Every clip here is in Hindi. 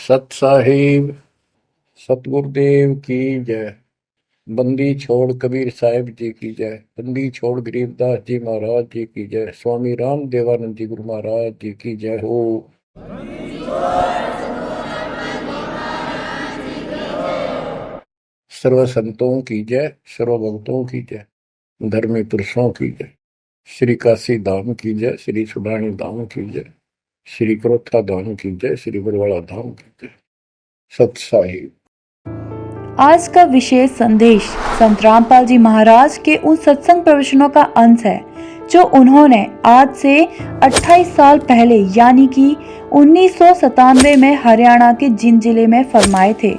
सत साहिब सतगुरुदेव की जय। बंदी छोड़ कबीर साहिब जी की जय। बंदी छोड़ गरीबदास जी महाराज जी की जय। स्वामी राम देवानंद जी गुरु महाराज जी की जय हो। सर्व संतों की जय, सर्व भक्तों की जय, धर्मी पुरुषों की जय। श्री काशी धाम की जय, श्री सुडानी धाम की जय, श्री क्रोथा धाम की जय, श्री बरवाड़ा धाम की जय। सत साहिब। आज का विशेष संदेश संत रामपाल जी महाराज के उन सत्संग प्रवचनों का अंश है जो उन्होंने आज से 28 साल पहले यानी कि 1997 में हरियाणा के जिंद जिले में फरमाए थे।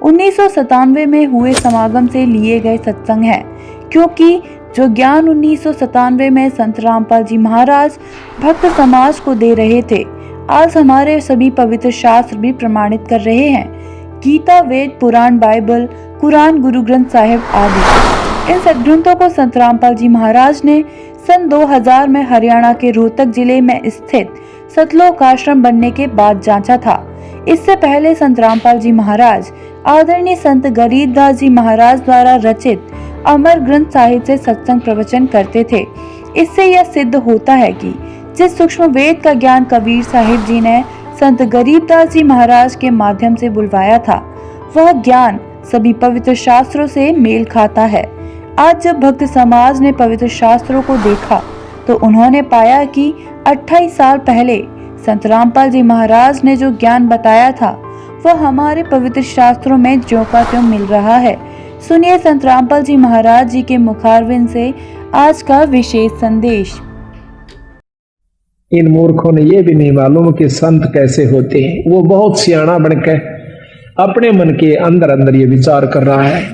1997 में हुए समागम से लिए गए सत्संग है, क्योंकि जो ज्ञान 1997 में संत रामपाल जी महाराज भक्त समाज को दे रहे थे, आज हमारे सभी पवित्र शास्त्र भी प्रमाणित कर रहे हैं। गीता, वेद, पुराण, बाइबल, कुरान, गुरु ग्रंथ साहिब आदि। इन सदग्रंथों को संत रामपाल जी महाराज ने सन 2000 में हरियाणा के रोहतक जिले में स्थित सतलोक आश्रम बनने के बाद जांचा था। इससे पहले संत रामपाल जी महाराज आदरणीय संत गरीबदास जी महाराज द्वारा रचित अमर ग्रंथ साहिब से सत्संग प्रवचन करते थे। इससे यह सिद्ध होता है कि जिस सूक्ष्म वेद का ज्ञान कबीर साहिब जी ने संत गरीबदास जी महाराज के माध्यम से बुलवाया था, वह ज्ञान सभी पवित्र शास्त्रों से मेल खाता है। आज जब भक्त समाज ने पवित्र शास्त्रों को देखा तो उन्होंने पाया कि 28 साल पहले संत रामपाल जी महाराज ने जो ज्ञान बताया था वह हमारे पवित्र शास्त्रों में ज्यों का त्यों मिल रहा है। सुनिए संत रामपाल जी महाराज जी के मुखारविंद से आज का विशेष संदेश। इन मूर्खों ने ये भी नहीं मालूम कि संत कैसे होते हैं। वो बहुत सियाना बनकर अपने मन के अंदर अंदर ये विचार कर रहा है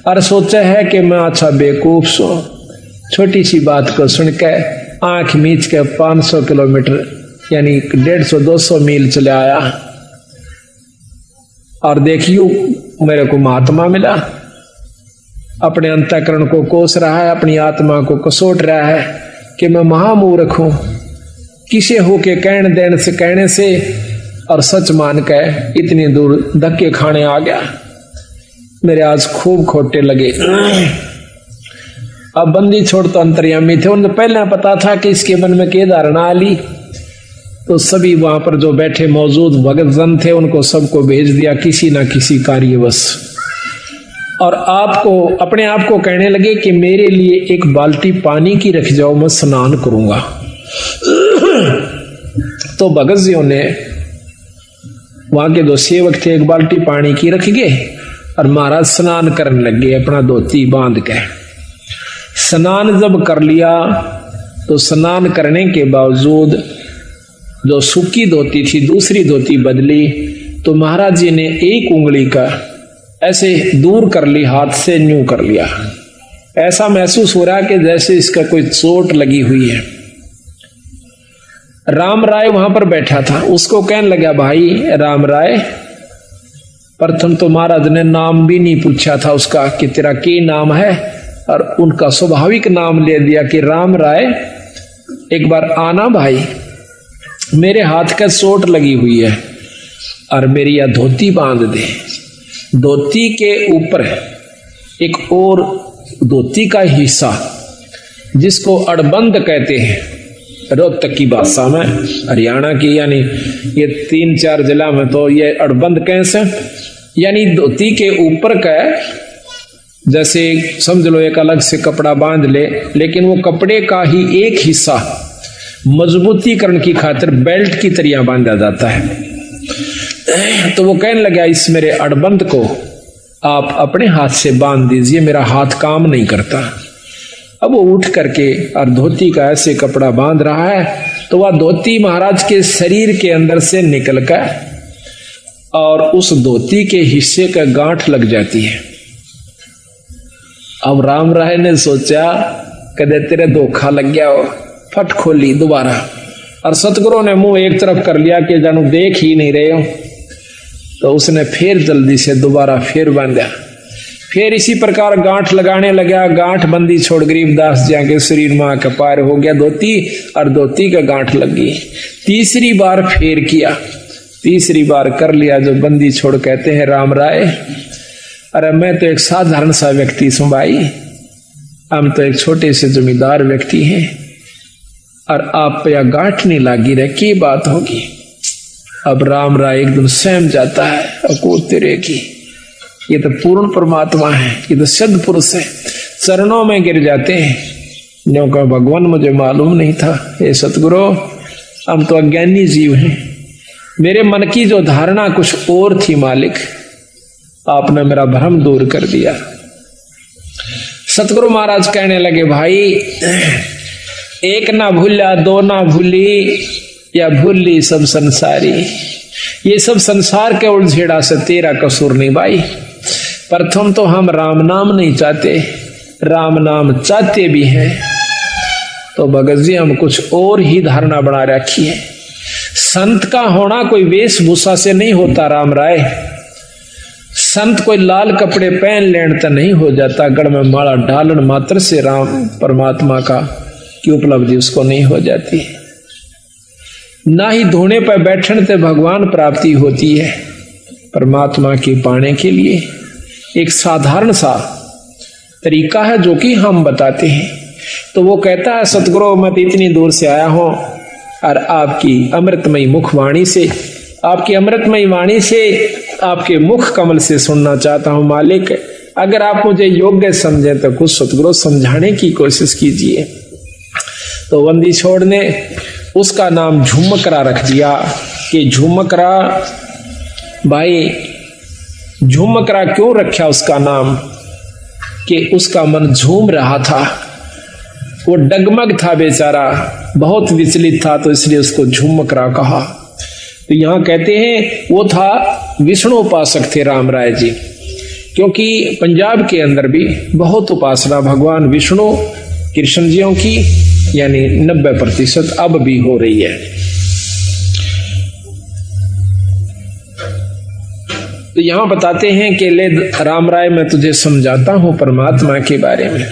और सोचा है कि मैं अच्छा बेवकूफ सो छोटी सी बात को सुनकर आंख मीच के 500 किलोमीटर यानी 150-200 मील चले आया और देखियो मेरे को महात्मा मिला। अपने अंतःकरण को कोस रहा है, अपनी आत्मा को कसोट रहा है कि मैं महामूर्ख हूं। किसे होके कहने से और सच मान के इतनी दूर धक्के खाने आ गया। मेरे आज खूब खोटे लगे। अब बंदी छोड़ तो अंतर्यामी थे, उन्हें पहले पता था कि इसके मन में क्या धारणा आ ली, तो सभी वहां पर जो बैठे मौजूद भगत जन थे उनको सबको भेज दिया किसी ना किसी कार्यवश, और आपको अपने आप को कहने लगे कि मेरे लिए एक बाल्टी पानी की रख जाओ, मैं स्नान करूंगा। तो भगत जियों ने वहां के दो सेवक थे, एक बाल्टी पानी की रख गए और महाराज स्नान करने लग गए अपना धोती बांध के। स्नान जब कर लिया तो स्नान करने के बावजूद जो सूखी धोती थी दूसरी धोती बदली, तो महाराज जी ने एक उंगली का ऐसे दूर कर ली, हाथ से न्यू कर लिया। ऐसा महसूस हो रहा कि जैसे इसका कोई चोट लगी हुई है। राम राय वहां पर बैठा था, उसको कहने लगा, भाई राम राय, प्रथम तो महाराज ने नाम भी नहीं पूछा था उसका कि तेरा क्या नाम है, और उनका स्वाभाविक नाम ले दिया कि राम राय एक बार आना भाई, मेरे हाथ का चोट लगी हुई है और मेरी यह धोती बांध दे। धोती के ऊपर एक और धोती का हिस्सा जिसको अड़बंद कहते हैं रोहतक की भाषा में, हरियाणा की यानी ये 3-4 जिला में तो ये अड़बंद कैसे, यानी धोती के ऊपर का जैसे समझ लो एक अलग से कपड़ा बांध ले, लेकिन वो कपड़े का ही एक हिस्सा मजबूतीकरण की खातिर बेल्ट की तरह बांधा जाता है। तो वो कहने लगा, इस मेरे अड़बंद को आप अपने हाथ से बांध दीजिए, मेरा हाथ काम नहीं करता। अब वो उठ करके और धोती का ऐसे कपड़ा बांध रहा है, तो वह धोती महाराज के शरीर के अंदर से निकलकर और उस धोती के हिस्से का गांठ लग जाती है। अब राम राय ने सोचा कदे तेरे धोखा लग गया हो, फट खोली दोबारा, और सतगुरु ने मुंह एक तरफ कर लिया कि जानू देख ही नहीं रहे हो। तो उसने फिर जल्दी से दोबारा फिर बांधा, फिर इसी प्रकार गांठ लगाने लगा। गांठ बंदी छोड़ गरीबदास जी के शरीर में आकर पार हो गया धोती, और धोती का गांठ लग गई। तीसरी बार फेर किया तीसरी बार कर लिया जो बंदी छोड़ कहते हैं राम राय, अरे मैं तो एक साधारण सा व्यक्ति हूं भाई, हम तो एक छोटे से जमींदार व्यक्ति हैं और आप पे या गांठ नहीं लागी रहे, की बात होगी। अब राम राय एकदम सहम जाता है, अको तेरे की, ये तो पूर्ण परमात्मा है, ये तो सिद्ध पुरुष है, चरणों में गिर जाते हैं। न्यों का भगवान मुझे मालूम नहीं था, हे सतगुरु हम तो अज्ञानी जीव हैं, मेरे मन की जो धारणा कुछ और थी मालिक, आपने मेरा भ्रम दूर कर दिया। सतगुरु महाराज कहने लगे भाई, एक ना भूला दो ना भूली, या भूली सब संसारी। ये सब संसार के उलझेड़ा से तेरा कसूर नहीं भाई। प्रथम तो हम राम नाम नहीं चाहते, राम नाम चाहते भी हैं तो भगत जी हम कुछ और ही धारणा बना रखी है। संत का होना कोई वेशभूषा से नहीं होता राम राय, संत कोई लाल कपड़े पहन लेने तो नहीं हो जाता, गढ़ में माला डालन मात्र से राम परमात्मा का की उपलब्धि उसको नहीं हो जाती, ना ही धोने पर बैठने से भगवान प्राप्ति होती है। परमात्मा की पाने के लिए एक साधारण सा तरीका है जो कि हम बताते हैं। तो वो कहता है सतगुरु मैं तो इतनी दूर से आया हूं और आपकी अमृतमयी मुखवाणी से, आपकी अमृतमयी वाणी से, आपके मुख कमल से सुनना चाहता हूं मालिक, अगर आप मुझे योग्य समझे तो कुछ सतगुरु समझाने की कोशिश कीजिए। तो बंदी छोड़ ने उसका नाम झुमकरा रख दिया कि झुमकरा भाई, झुमकरा क्यों रखा उसका नाम कि उसका मन झूम रहा था, वो डगमग था बेचारा, बहुत विचलित था, तो इसलिए उसको झुमकरा कहा। तो यहां कहते हैं वो था विष्णु उपासक थे राम राय जी, क्योंकि पंजाब के अंदर भी बहुत उपासना भगवान विष्णु कृष्ण जियों की यानी 90% अब भी हो रही है। तो यहां बताते हैं कि ले राम राय मैं तुझे समझाता हूं परमात्मा के बारे में।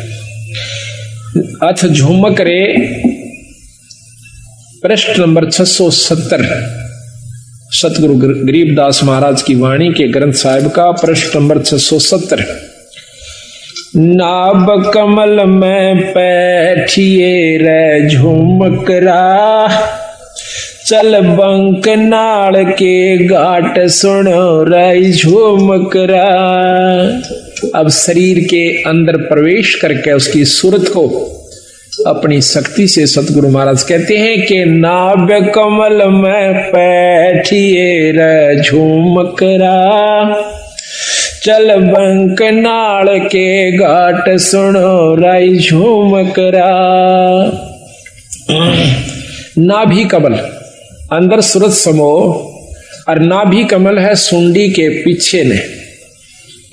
अथ झुमक रे पृष्ठ नंबर 670 सतगुरु गरीबदास महाराज की वाणी के ग्रंथ साहिब का पृष्ठ नंबर 670। नाभ कमल में बैठिए रे झुमकरा, चल बंक नाल के घाट सुनो रे झुमकरा। अब शरीर के अंदर प्रवेश करके उसकी सूरत को अपनी शक्ति से सतगुरु महाराज कहते हैं कि नाभ कमल में बैठिए रे झुमकरा, चल बंक नाल के घाट सुनो राई झुमकरा। नाभि कमल अंदर सूरत समो और नाभि कमल है सुंडी के पीछे ने,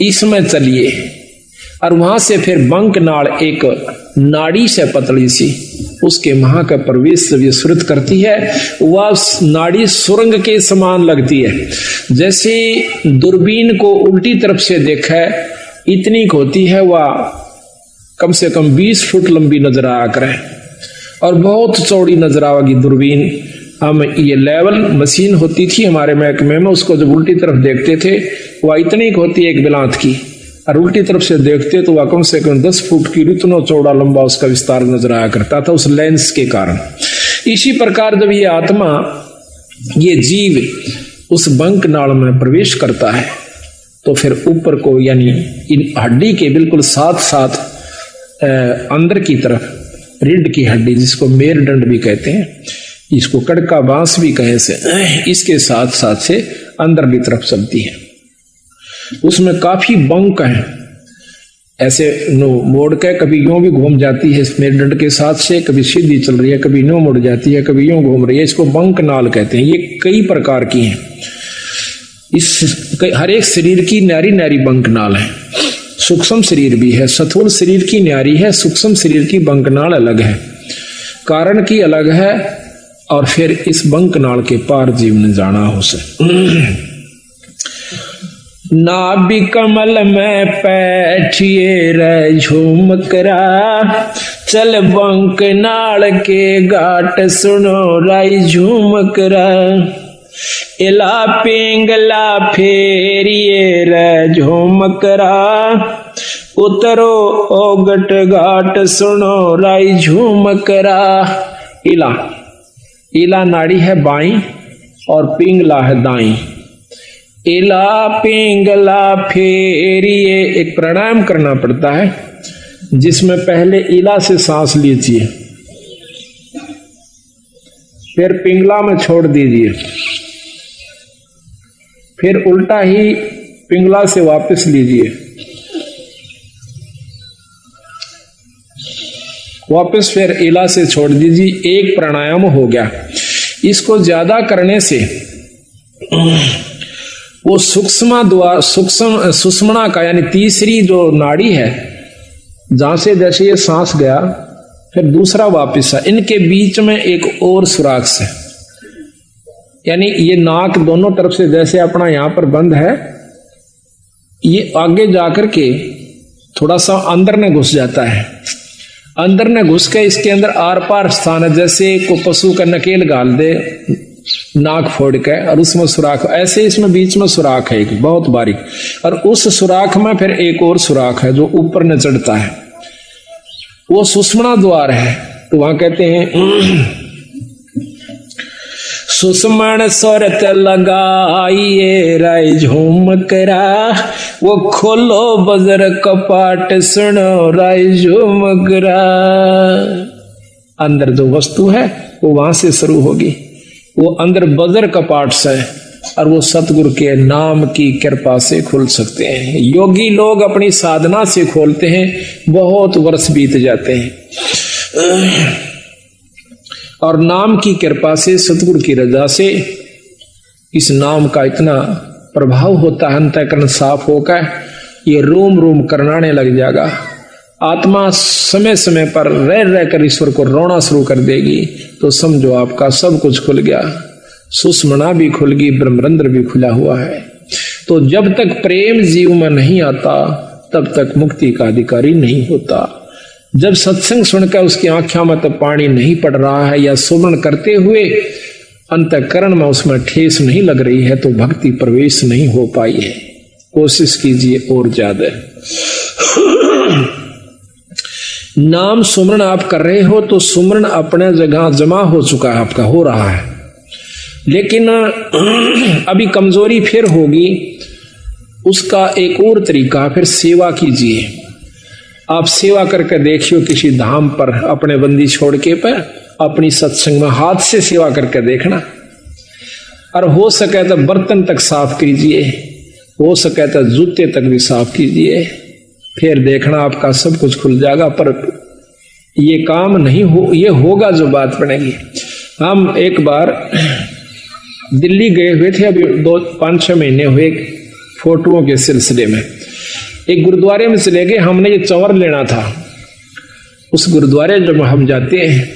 इसमें चलिए और वहां से फिर बंक नाड़ एक नाड़ी से पतली सी उसके महा का प्रवेश जब ये सुरत करती है, वह नाड़ी सुरंग के समान लगती है। जैसे दूरबीन को उल्टी तरफ से देखा इतनी होती है, वह कम से कम 20 फुट लंबी नजर आया करे और बहुत चौड़ी नजर आवेगी दूरबीन। हम ये लेवल मशीन होती थी हमारे महकमे में, उसको जब उल्टी तरफ देखते थे वह इतनी होती है एक बिलात की, और उल्टी तरफ से देखते तो वह कम से कम 10 फुट की इतना चौड़ा लंबा उसका विस्तार नजर आया करता था उस लेंस के कारण। इसी प्रकार जब ये आत्मा ये जीव उस बंक नाड़ में प्रवेश करता है तो फिर ऊपर को यानी इन हड्डी के बिल्कुल साथ साथ अंदर की तरफ रीढ़ की हड्डी जिसको मेरुदंड भी कहते हैं, इसको कड़का बांस भी कहे से, इसके साथ साथ से अंदर की तरफ चलती है। उसमें काफी बंक है, ऐसे नो मोड़ के कभी यूं भी घूम जाती है मेरुदंड के साथ से, कभी सीधी चल रही है, कभी नो मुड़ जाती है, कभी यूं घूम रही है, इसको बंक नाल कहते हैं। ये कई प्रकार की हैं, इस हर एक शरीर की न्यारी न्यारी बंक नाल है। सूक्ष्म शरीर भी है, स्थूल शरीर की न्यारी है, सूक्ष्म शरीर की बंक नाल अलग है, कारण की अलग है, और फिर इस बंक नाल के पार जीव ने जाना हो से। नाभि कमल में बैठिए रे झुमकरा, चल बंक नाल के घाट सुनो राई झुमकरा। इला पिंगला फेरिए रे झुमकरा, उतरो ओगट घाट सुनो राई झुमकरा। इला, इला नाड़ी है बाई और पिंगला है दाई। इला पिंगला फेरिए, एक प्राणायाम करना पड़ता है जिसमें पहले इला से सांस लीजिए, फिर पिंगला में छोड़ दीजिए, फिर उल्टा ही पिंगला से वापस लीजिए, वापस फिर इला से छोड़ दीजिए। एक प्राणायाम हो गया। इसको ज्यादा करने से वो सुषुम्ना का यानी तीसरी जो नाड़ी है, जहां से जैसे ये सांस गया फिर दूसरा वापस है, इनके बीच में एक और सुराख है, यानी ये नाक दोनों तरफ से जैसे अपना यहां पर बंद है, ये आगे जाकर के थोड़ा सा अंदर में घुस जाता है। अंदर में घुस के इसके अंदर आर पार स्थान है, जैसे को पशु का नकेल गाल दे नाक फोड़ के और उसमें सुराख, ऐसे इसमें बीच में सुराख है एक बहुत बारीक, और उस सुराख में फिर एक और सुराख है जो ऊपर न चढ़ता है, वो सुषुम्ना द्वार है। तो वहां कहते हैं सुषुम्न स्वरत लगाइए राय झुमकरा, वो खोलो बजर कपाट सुनो राय झुमकरा। अंदर जो वस्तु है वो वहां से शुरू होगी, वो अंदर बजर कपाट से, और वो सतगुरु के नाम की कृपा से खुल सकते हैं। योगी लोग अपनी साधना से खोलते हैं, बहुत वर्ष बीत जाते हैं, और नाम की कृपा से सतगुरु की रजा से इस नाम का इतना प्रभाव होता है, अंतःकरण साफ होकर ये रोम रोम करनाने लग जाएगा। आत्मा समय समय पर रह रहकर ईश्वर को रोना शुरू कर देगी, तो समझो आपका सब कुछ खुल गया, सुषुम्ना भी खुल गई, ब्रह्मरंध्र भी खुला हुआ है। तो जब तक प्रेम जीव में नहीं आता तब तक मुक्ति का अधिकारी नहीं होता। जब सत्संग सुनकर उसकी आंखों में तो पानी नहीं पड़ रहा है, या सुमरण करते हुए अंतःकरण में उसमें ठेस नहीं लग रही है, तो भक्ति प्रवेश नहीं हो पाई है। कोशिश कीजिए और ज्यादा। नाम सुमरण आप कर रहे हो तो सुमरण अपने जगह जमा हो चुका है, आपका हो रहा है, लेकिन अभी कमजोरी फिर होगी। उसका एक और तरीका, फिर सेवा कीजिए। आप सेवा करके देखियो किसी धाम पर अपने बंदी छोड़ के पर अपनी सत्संग में हाथ से सेवा करके देखना, और हो सके तो बर्तन तक साफ कीजिए, हो सके तो जूते तक भी साफ कीजिए, फिर देखना आपका सब कुछ खुल जाएगा। पर ये काम नहीं हो, ये होगा जो बात बनेगी। हम एक बार दिल्ली गए हुए थे, अभी 5-6 महीने हुए, फोटोओं के सिलसिले में एक गुरुद्वारे में चले गए। हमने ये चंवर लेना था। उस गुरुद्वारे जब हम जाते हैं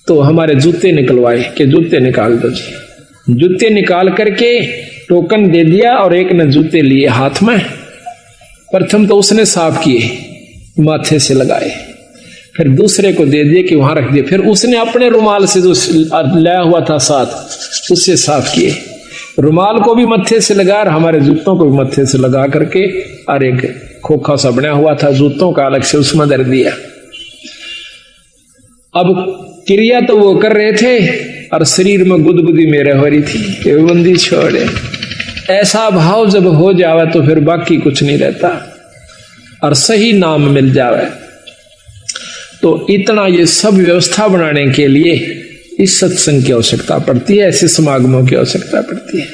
तो हमारे जूते निकलवाए कि जूते निकाल दो जी। जूते निकाल करके टोकन दे दिया, और एक ने जूते लिए हाथ में। प्रथम तो उसने साफ किए, माथे से लगाए, फिर दूसरे को दे दिए कि वहां रख दिए, फिर उसने अपने रुमाल से जो लाया हुआ था साथ उससे साफ किए। रुमाल को भी मत्थे से लगा और हमारे जूतों को भी मत्थे से लगा करके, और एक खोखा सा बना हुआ था जूतों का अलग से, उसमें धर दिया। अब क्रिया तो वो कर रहे थे और शरीर में गुदगुदी मेरे हो रही थी कि बंदी छोड़े। ऐसा भाव जब हो जावे तो फिर बाकी कुछ नहीं रहता, और सही नाम मिल जावे। तो इतना ये सब व्यवस्था बनाने के लिए इस सत्संग की आवश्यकता पड़ती है, ऐसे समागमों की आवश्यकता पड़ती है।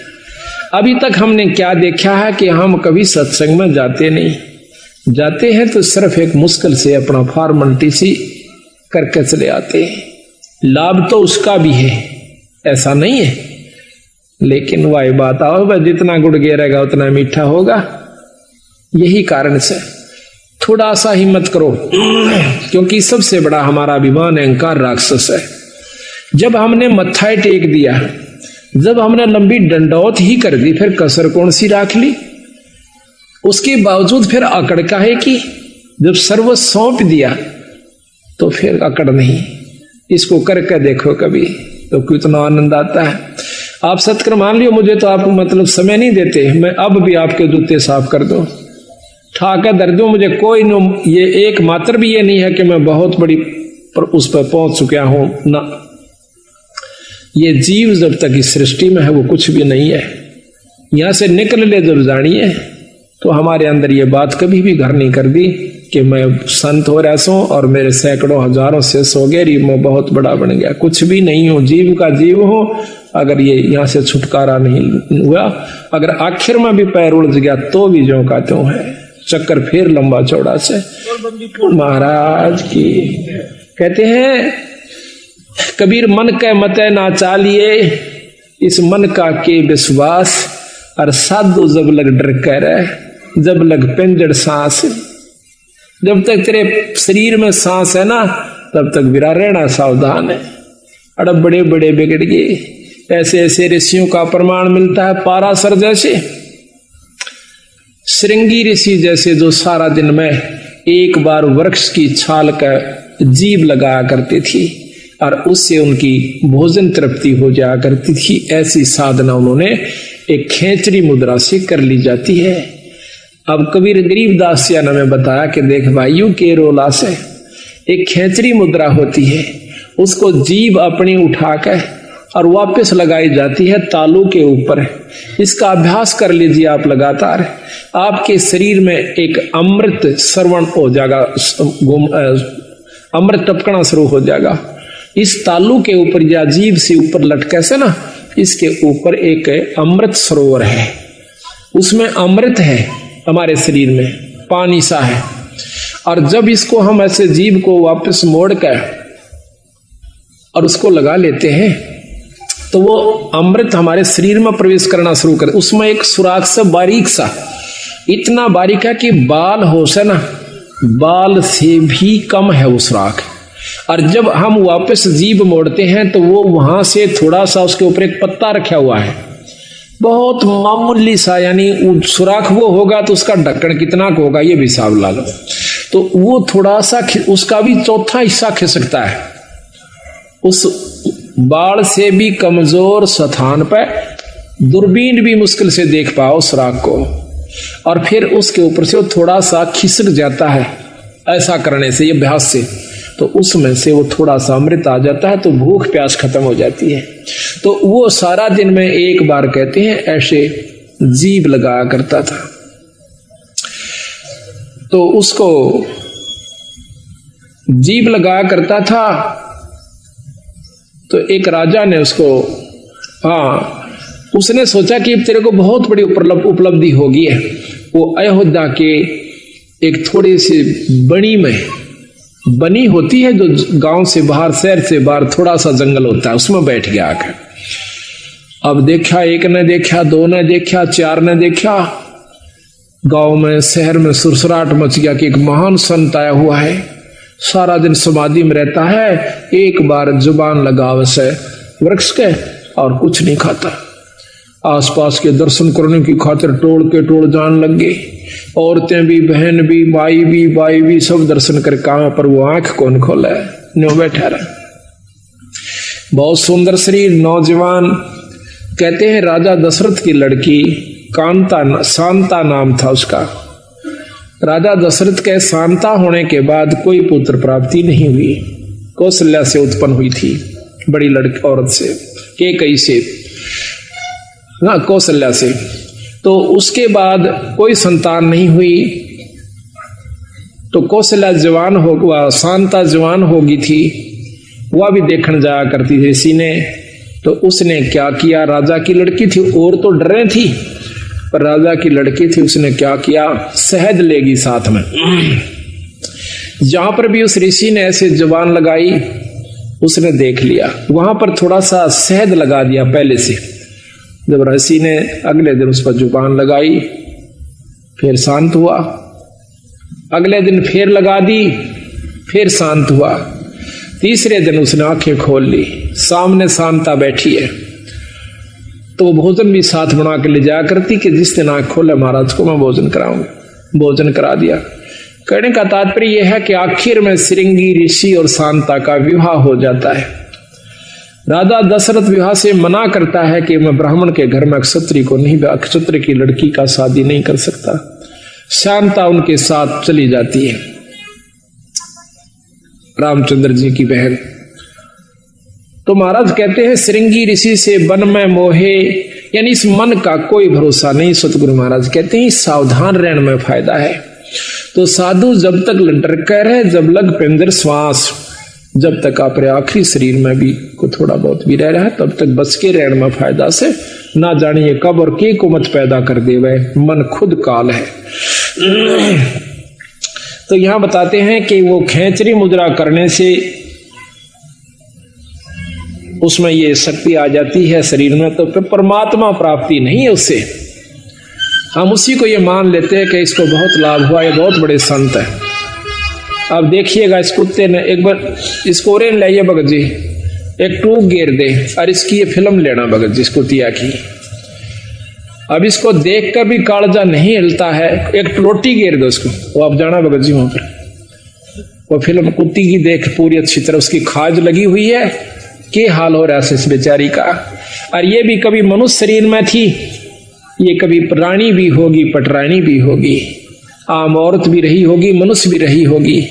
अभी तक हमने क्या देखा है कि हम कभी सत्संग में जाते नहीं, जाते हैं तो सिर्फ एक मुश्किल से अपना फॉर्मेलिटी सी करके चले आते हैं। लाभ तो उसका भी है, ऐसा नहीं है, लेकिन वही बात आओ भाई, जितना गुड़ गिरेगा उतना मीठा होगा। यही कारण से थोड़ा सा हिम्मत करो, क्योंकि सबसे बड़ा हमारा अभिमान अहंकार राक्षस है। जब हमने मत्था टेक दिया, जब हमने लंबी डंडौत ही कर दी, फिर कसर कौन सी राख ली? उसके बावजूद फिर अकड़ का है कि जब सर्व सौंप दिया तो फिर अकड़ नहीं। इसको करके देखो कभी तो कितना आनंद आता है। आप सत्कर मान लियो मुझे, तो आप मतलब समय नहीं देते, मैं अब भी आपके जूते साफ कर दो, ठाके दर दो मुझे। कोई नो ये एक मात्र भी ये नहीं है कि मैं बहुत बड़ी पर उस पर पहुंच चुका हूं ना। ये जीव जब तक इस सृष्टि में है वो कुछ भी नहीं है। यहां से निकल ले जब जानिए, तो हमारे अंदर ये बात कभी भी घर नहीं कर दी कि मैं संत हो रहा हूं और मेरे सैकड़ों हजारों शिष्य हो गए, मैं बहुत बड़ा बन गया। कुछ भी नहीं हो, जीव का जीव हो। अगर ये यहां से छुटकारा नहीं हुआ, अगर आखिर में भी पैर उलझ गया तो भी ज्यों का त्यों है, चक्कर फिर लंबा चौड़ा से। महाराज की कहते हैं कबीर, मन के मते ना चालिए, इस मन का के विश्वास, और साधु जब लग डर कर जब लग पिंजड़ सांस। जब तक तेरे शरीर में सांस है ना, तब तक विरा रहना सावधान है। अरे बड़े बड़े बिगड़ गए, ऐसे ऐसे ऋषियों का प्रमाण मिलता है। पाराशर जैसे, श्रृंगी ऋषि जैसे, जो सारा दिन में एक बार वृक्ष की छाल का जीभ लगाया करती थी और उससे उनकी भोजन तृप्ति हो जाया करती थी। ऐसी साधना उन्होंने एक खेचरी मुद्रा से कर ली जाती है। अब कबीर गरीबदास जी ने हमें बताया कि देख भाइयों के रोला से एक खेचरी मुद्रा होती है, उसको जीभ अपनी उठाकर और वापस लगाई जाती है तालू के ऊपर। इसका अभ्यास कर लीजिए आप लगातार, आपके शरीर में एक अमृत श्रवण हो जाएगा, अमृत टपकना शुरू हो जाएगा। इस तालू के ऊपर या जीभ से ऊपर लटके से ना, इसके ऊपर एक अमृत सरोवर है, उसमें अमृत है हमारे शरीर में, पानी सा है। और जब इसको हम ऐसे जीभ को वापस मोड़ कर और उसको लगा लेते हैं, तो वो अमृत हमारे शरीर में प्रवेश करना शुरू करे। उसमें एक सुराख सा बारीक सा, इतना बारीक है कि बाल हो से ना, बाल से भी कम है वो सुराख। और जब हम वापस जीभ मोड़ते हैं तो वो वहां से थोड़ा सा, उसके ऊपर एक पत्ता रखा हुआ है, बहुत मामूली सा, यानी सुराख वो होगा तो उसका ढक्कन कितना होगा ये भी हिसाब ला लो। तो वो थोड़ा सा, उसका भी चौथा हिस्सा खिसकता है। उस बाल से भी कमजोर स्थान पर दूरबीन भी मुश्किल से देख पाओ सुराख को, और फिर उसके ऊपर से वो थोड़ा सा खिसक जाता है ऐसा करने से, ये अभ्यास से, तो उसमें से वो थोड़ा सा अमृत आ जाता है, तो भूख प्यास खत्म हो जाती है। तो वो सारा दिन में एक बार कहते हैं ऐसे जीभ लगाया करता था। तो उसको जीभ लगाया करता था, तो एक राजा ने उसको, उसने सोचा कि तेरे को बहुत बड़ी उपलब्धि होगी है। वो अयोध्या के एक थोड़ी सी बनी होती है, जो गांव से बाहर, शहर से बाहर थोड़ा सा जंगल होता है, उसमें बैठ गया आकर। अब देखा, एक ने देखा, दो ने देखा, चार ने देखा, गांव में शहर में सुरसराट मच गया कि एक महान संत आया हुआ है, सारा दिन समाधि में रहता है, एक बार जुबान लगाव से वृक्ष के और कुछ नहीं खाता। आसपास के दर्शन करने की खातिर टोल के टोल जान लग गए, औरतें भी, बहन भी, बाई भी सब दर्शन कर कहां पर वो आंख कौन खोला है, न्यों बैठा रहा। बहुत सुंदर शरीर, नौजवान। कहते हैं राजा दशरथ की लड़की कांता, शांता नाम था उसका। राजा दशरथ के शांता होने के बाद कोई पुत्र प्राप्ति नहीं हुई। कौशल्या से उत्पन्न हुई थी, बड़ी लड़की औरत से, कैकेयी से, कौशल्या से। तो उसके बाद कोई संतान नहीं हुई। तो कौशल्या जवान हो, शांता जवान होगी थी, वह भी देखने जाया करती थी ऋषि ने। तो उसने क्या किया, राजा की लड़की थी, और तो डर रही थी, पर राजा की लड़की थी, उसने क्या किया, शहद लेगी साथ में। जहां पर भी उस ऋषि ने ऐसे जुबान लगाई, उसने देख लिया, वहां पर थोड़ा सा शहद लगा दिया पहले से। जब ऋषि ने अगले दिन उस पर जुबान लगाई, फिर शांत हुआ। अगले दिन फिर लगा दी, फिर शांत हुआ। तीसरे दिन उसने आंखें खोल ली, सामने शांता बैठी है। तो वो भोजन भी साथ बना के ले जाया करती कि जिस दिन आंख खोले महाराज को मैं भोजन कराऊंगी। भोजन करा दिया। कहने का तात्पर्य यह है कि आखिर में श्रृंगी ऋषि और शांता का विवाह हो जाता है। राजा दशरथ विवाह से मना करता है कि मैं ब्राह्मण के घर में क्षत्रिय को नहीं, क्षत्रिय की लड़की का शादी नहीं कर सकता। शांता उनके साथ चली जाती है, रामचंद्र जी की बहन। तो महाराज कहते हैं श्रृंगी ऋषि से वन में मोहे, यानी इस मन का कोई भरोसा नहीं। सतगुरु महाराज कहते हैं सावधान रहने में फायदा है। तो साधु जब तक डर कर है, जब लग पिंजर श्वास, जब तक अपने आखिरी शरीर में भी को थोड़ा बहुत भी रह रहा है, तब तक बच के रहने में फायदा से। ना जानिए कब और के को मत पैदा कर दे, वह मन खुद काल है। तो यहां बताते हैं कि वो खेचरी मुद्रा करने से उसमें ये शक्ति आ जाती है शरीर में, तो परमात्मा प्राप्ति नहीं है उससे। हम उसी को ये मान लेते हैं कि इसको बहुत लाभ हुआ, ये बहुत बड़े संत है। अब देखिएगा इस कुत्ते ने एक बार इसको रेन लाइए भगत जी, एक टूक घेर दे और इसकी ये फिल्म लेना भगत जी, इस कुतिया की। अब इसको देख कर भी कालजा नहीं हिलता है, एक रोटी घेर दो उसको, वो आप जाना भगत जी वहां पर, वो फिल्म कुत्ती की देख पूरी अच्छी तरह उसकी खाज लगी हुई है, क्या हाल हो रहा है इस बेचारी का। और ये भी कभी मनुष्य शरीर में थी, ये कभी प्राणी भी होगी, पटरानी भी होगी, आम औरत भी रही होगी, मनुष्य भी रही होगी।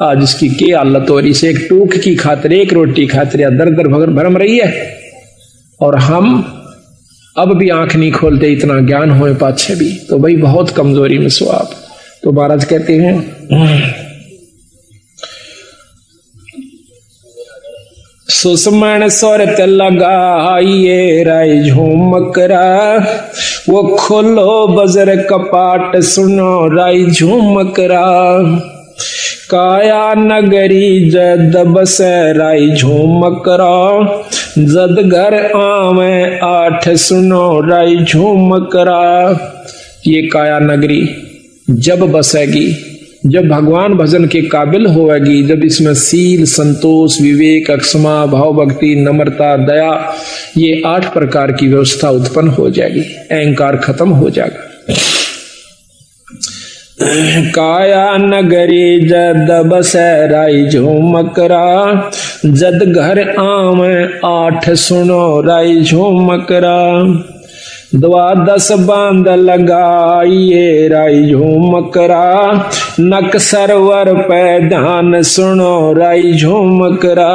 आज इसकी क्या हालत हो रही है, एक टूक की खातिर, एक रोटी खातिर दर दर भरम रही है। और हम अब भी आंख नहीं खोलते, इतना ज्ञान होए पाछे भी, तो भाई बहुत कमजोरी में सो आप। तो महाराज कहते हैं सुषमण सोरत लगाइए राय झूमकरा, वो खोलो बजर कपाट सुनो राय झूमकरा, काया नगरी जद बस राय झूमकरा, जद घर आवे आठ सुनो राय झूमकरा। ये काया नगरी जब बसेगी, जब भगवान भजन के काबिल होगी, जब इसमें सील, संतोष, विवेक, अक्षमा, भाव, भक्ति, नम्रता, दया, ये 8 प्रकार की व्यवस्था उत्पन्न हो जाएगी, अहंकार खत्म हो जाएगा। काया नगरी जद बसै राय झूमकरा, जद घर आवे 8 सुनो राय झूमकरा, द्वादश बांध लगाइए राय झूमकरा, नक सरवर पे ध्यान सुनो राय झूमकरा,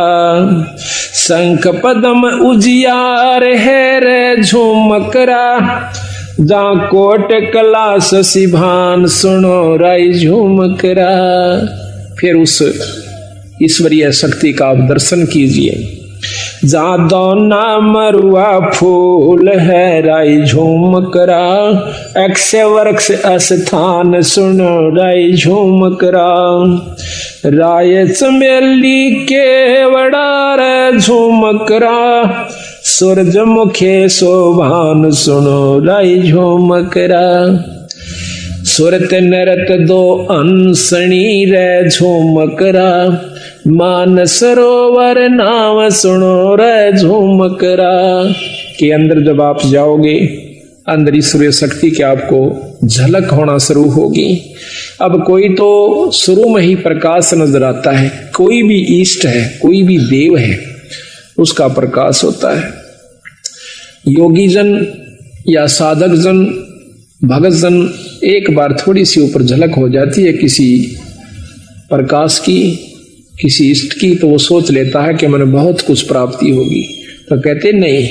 शंख पदम उजियार है रे झूमकरा, जा कोट कलास सिभान सुनो राय झूमकरा। फिर उस ईश्वरीय शक्ति का आप दर्शन कीजिए। जा दोना मरुआ फूल है राय झूमकरा, अक्षय वृक्ष स्थान सुनो राय झूमकरा, राय चमेली केवड़ा रे झूमकरा, सूरजमुखे शोभान सुनो राय झूमकरा, सुरत नरत दो अंसणी रे झूमकरा, मान सरोवर नाम सुनो रे झूमकरा। के अंदर जब आप जाओगे, अंदर ईश्वरीय शक्ति की आपको झलक होना शुरू होगी। अब कोई तो शुरू में ही प्रकाश नजर आता है, कोई भी इष्ट है, कोई भी देव है, उसका प्रकाश होता है। योगी जन या साधक जन, भगत जन, एक बार थोड़ी सी ऊपर झलक हो जाती है किसी प्रकाश की, किसी इष्ट की, तो वो सोच लेता है कि मैंने बहुत कुछ प्राप्ति होगी। तो कहते नहीं,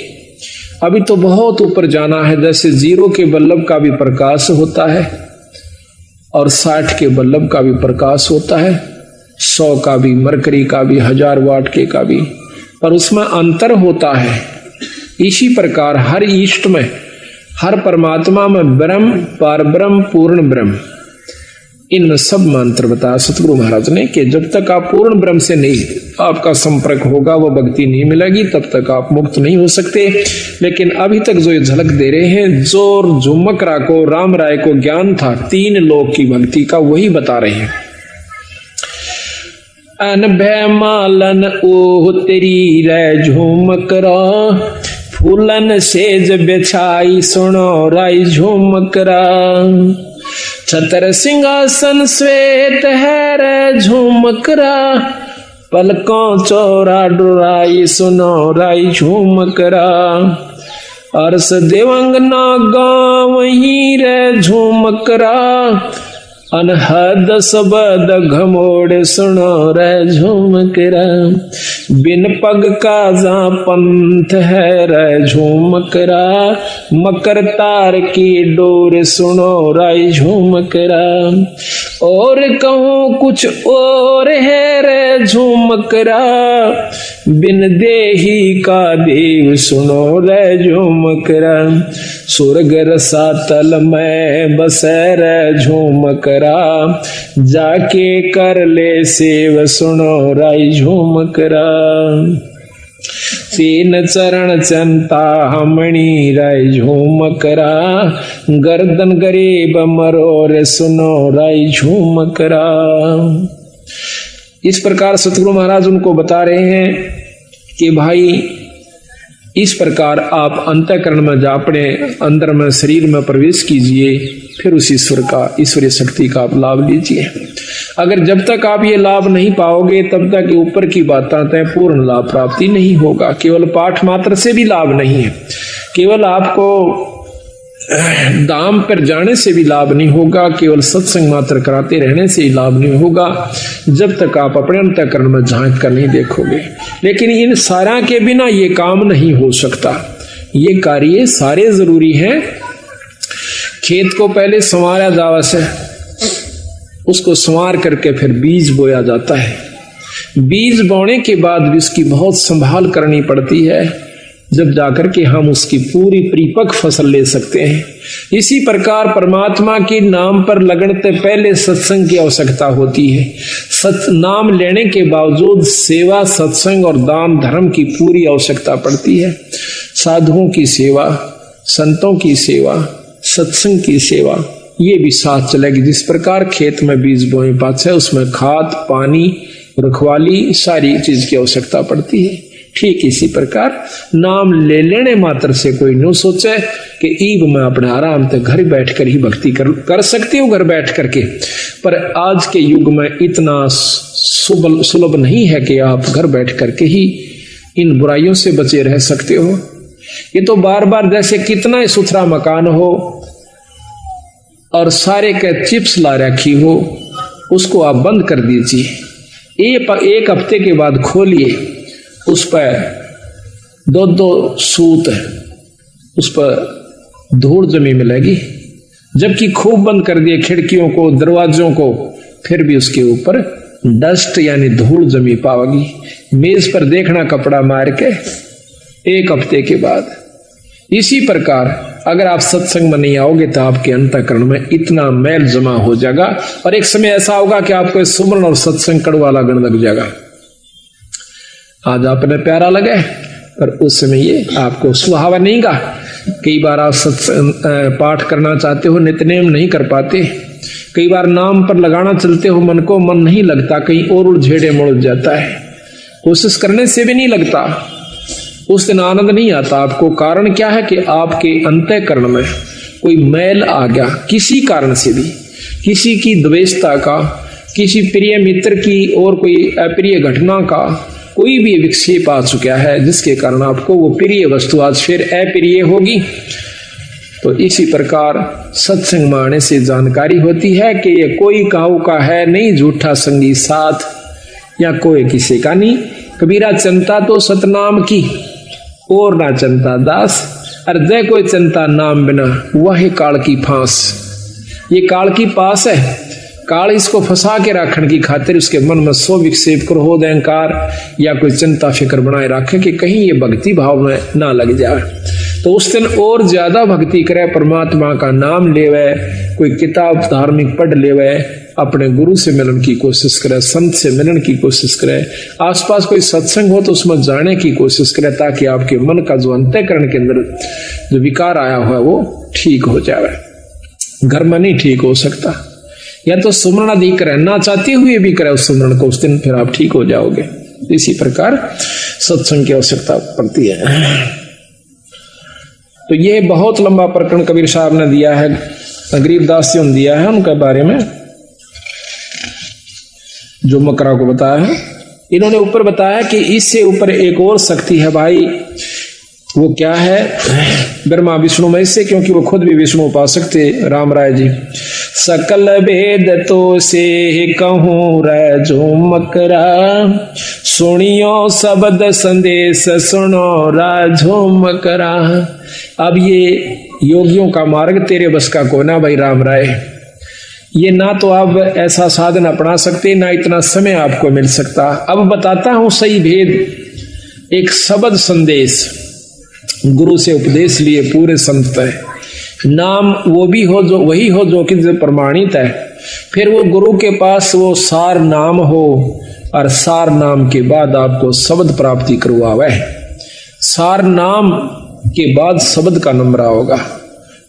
अभी तो बहुत ऊपर जाना है। जैसे 0 के बल्लभ का भी प्रकाश होता है और 60 के बल्लभ का भी प्रकाश होता है, 100 का भी, मरकरी का भी, 1000 वाट के का भी, पर उसमें अंतर होता है। इसी प्रकार हर इष्ट में, हर परमात्मा में ब्रह्म, पार ब्रह्म, पूर्ण ब्रह्म, इन सब मंत्र बताया सतगुरु महाराज ने कि जब तक आप पूर्ण ब्रह्म से नहीं आपका संपर्क होगा, वो भक्ति नहीं मिलेगी, तब तक आप मुक्त नहीं हो सकते। लेकिन अभी तक जो ये झलक दे रहे हैं, जो झुमकरा को, राम राय को ज्ञान था 3 लोक की भक्ति का, वही बता रहे हैं। अनभय मालन ओ तेरी रे झुमकरा, फूलन सेज बिछाई सुनो राय झुमकरा, छतर सिंहासन श्वेत है रे झुमकरा, पलकों चौरा डुराई सुनो राई झूम करा। अरस देवंगना गाँव ही रे झूम करा, अनहद सबद घमोड़ सुनो रे झूम करा। बिन पग का जा पंथ है रे झूम करा, मकर तार की डोर सुनो राय झूम करा। और कहूँ कुछ और है रे झूम करा, बिन देही का देव सुनो रे झूम करा। स्वर्ग रसातल में बसे रे झूम करा, जाके कर ले सेव सुनो राय झूम करा। तीन चरण चंता हमणी राय झूम करा, गर्दन गरीब मरोर सुनो राय झूम करा। इस प्रकार सतगुरु महाराज उनको बता रहे हैं कि भाई इस प्रकार आप अंतःकरण में जा अपने अंदर में शरीर में प्रवेश कीजिए, फिर उस ईश्वर का ईश्वरीय शक्ति का आप लाभ लीजिए। अगर जब तक आप ये लाभ नहीं पाओगे तब तक ऊपर की बातें तय पूर्ण लाभ प्राप्ति नहीं होगा। केवल पाठ मात्र से भी लाभ नहीं है, केवल आपको दाम पर जाने से भी लाभ नहीं होगा, केवल सत्संग मात्र कराते रहने से ही लाभ नहीं होगा जब तक आप अपने अंतःकरण में झांक कर नहीं देखोगे। लेकिन इन सारा के बिना ये काम नहीं हो सकता। ये कार्य सारे जरूरी हैं। खेत को पहले संवारा जावा से, उसको संवार करके फिर बीज बोया जाता है। बीज बोने के बाद भी उसकी बहुत संभाल करनी पड़ती है, जब जाकर के हम उसकी पूरी परिपक्व फसल ले सकते हैं। इसी प्रकार परमात्मा के नाम पर लगने पहले सत्संग की आवश्यकता होती है। नाम लेने के बावजूद सेवा, सत्संग और दान धर्म की पूरी आवश्यकता पड़ती है। साधुओं की सेवा, संतों की सेवा, सत्संग की सेवा, ये भी साथ चलेगी। जिस प्रकार खेत में बीज बोए पाछे उसमें खाद, पानी, रखवाली, सारी चीज की आवश्यकता पड़ती है। ठीक इसी प्रकार नाम ले लेने मात्र से कोई न सोचे कि ईब में अपने आराम से घर बैठ कर ही भक्ति कर सकती हूँ घर बैठ करके। पर आज के युग में इतना सुलभ नहीं है कि आप घर बैठ करके ही इन बुराइयों से बचे रह सकते हो। ये तो बार बार जैसे कितना ही सुथरा मकान हो और सारे के चिप्स ला रखी हो, उसको आप बंद कर दीजिए। एक हफ्ते के बाद खोलिए, उस पर दो सूत उस पर धूल जमी मिलेगी। जबकि खूब बंद कर दिए खिड़कियों को, दरवाजों को, फिर भी उसके ऊपर डस्ट यानी धूल जमी पाओगी। मेज पर देखना कपड़ा मार के एक हफ्ते के बाद। इसी प्रकार अगर आप सत्संग में नहीं आओगे तो आपके अंतःकरण में इतना मैल जमा हो जाएगा और एक समय ऐसा होगा कि आपको सुमरण और सत्संग कड़वा लगने लग जाएगा। आज आपने प्यारा लगे पर उस समय ये आपको सुहावा नहीं गा। कई बार आप सत्संग पाठ करना चाहते हो, नित्यनेम नहीं कर पाते। कई बार नाम पर लगाना चलते हो, मन को मन नहीं लगता, कहीं और उलझेड़े मुड़ जाता है। कोशिश करने से भी नहीं लगता, उस दिन आनंद नहीं आता आपको। कारण क्या है कि आपके अंतःकरण में कोई मैल आ गया, किसी कारण से भी, किसी की द्वेषता का, किसी प्रिय मित्र की और कोई अप्रिय घटना का कोई भी विक्षेप आ चुका है, जिसके कारण आपको वो प्रिय वस्तु आज फिर अप्रिय होगी। तो इसी प्रकार सत्संग में आने से जानकारी होती है कि ये कोई काऊ का है नहीं, झूठा संगी साथ या कोई किसी का नहीं। कबीरा चिंता तो सतनाम की और ना चिंता दास, और जय कोई चिंता नाम बिना वह काल की फांस। ये काल की पास है। काल इसको फंसा के रखने की खातिर उसके मन में सो विक्षेप क्रोध अहंकार या कोई चिंता फिक्र बनाए रखे कि कहीं ये भक्ति भाव में ना लग जाए। तो उस दिन और ज्यादा भक्ति करे, परमात्मा का नाम लेवे, कोई किताब धार्मिक पढ़ लेवे, अपने गुरु से मिलन की कोशिश करे, संत से मिलन की कोशिश करे, आसपास कोई सत्संग हो तो उसमें जाने की कोशिश करे, ताकि आपके मन का जो अंतःकरण के अंदर जो विकार आया हुआ है वो ठीक हो जाए। घर में नहीं ठीक हो सकता, या तो सुमरण अधिक करे, ना चाहते हुए भी करे उस सुमरण को, उस दिन फिर आप ठीक हो जाओगे। इसी प्रकार सत्संग की आवश्यकता पड़ती है। तो ये बहुत लंबा प्रकरण कबीर साहब ने दिया है, गरीबदास जी ने दिया है उनके बारे में, जो मकरा को बताया है। इन्होंने ऊपर बताया कि इससे ऊपर एक और शक्ति है भाई, वो क्या है? ब्रह्मा विष्णु में से, क्योंकि वो खुद भी विष्णु उपासक थे राम राय जी। सकल भेद तो से कहूँ रे झुमकरा, सुनियो शब्द संदेश सुनो रा झुमकरा। अब ये योगियों का मार्ग तेरे बस का को ना भाई राम राय, ये ना तो आप ऐसा साधन अपना सकते, ना इतना समय आपको मिल सकता। अब बताता हूं सही भेद। एक शब्द संदेश, गुरु से उपदेश लिए पूरे संत है, नाम वो भी हो जो वही हो जो कि प्रमाणित है। फिर वो गुरु के पास वो सार नाम हो, और सार नाम के बाद आपको शब्द प्राप्ति करवावे। सार नाम के बाद शब्द का नंबरा होगा।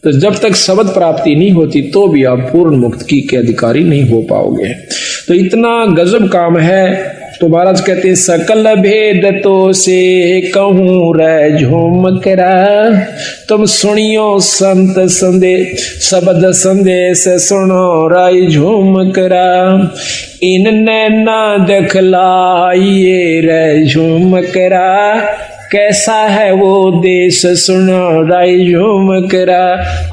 तो जब तक शब्द प्राप्ति नहीं होती तो भी आप पूर्ण मुक्ति के अधिकारी नहीं हो पाओगे। तो इतना गजब काम है। तो महाराज कहते हैं सकल भेद तो से कहूँ रे झुमकरा, तुम सुनियो संत संदेश शब्द संदेश सुनो राय झुमकरा। इन नैना दिखलाइए रे झुमकरा, कैसा है वो देश सुनो राय झुमकरा।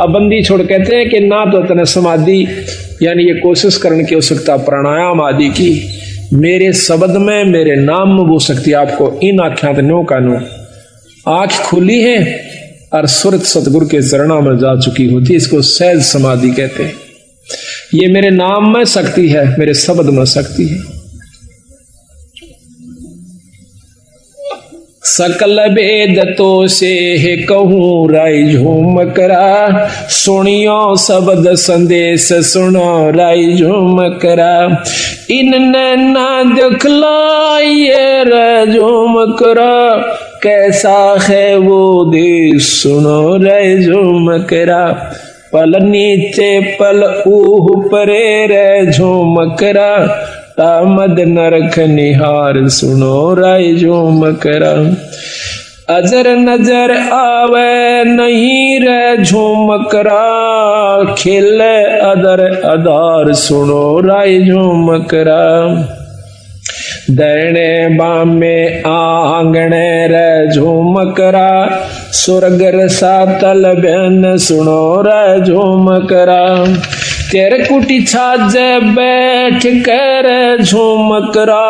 अब बंदी छोड़ कहते हैं कि ना तो इतने समाधि यानी ये कोशिश करने की आवश्यकता प्राणायाम आदि की, मेरे शब्द में मेरे नाम में वो शक्ति आपको इन आख्यात नो का नो आंख खुली है और सुरत सतगुरु के चरणों में जा चुकी होती, इसको सहज समाधि कहते हैं। ये मेरे नाम में शक्ति है, मेरे शब्द में शक्ति है। सकल भेद तो से कहूँ राय झुमकरा, सुनियो शब्द संदेश सुनो राय झुमकरा। इन नैना दिखलाइए रे झुमकरा, कैसा है वो देश सुनो राय झुमकरा। पल नीचे पल ऊह परे रे झुमकरा, तामद नरक निहार सुनो राय झुमकरा। अजर नजर आवे नहीं रे झुमकरा, खिले अदर अदार सुनो राय झुमकरा। दरने बामे आंगणे रे झुमकरा, सुरगर सातल बहन सुनो रे झुमकरा। तेरे कुटी छाजे बैठ कर झुमकरा,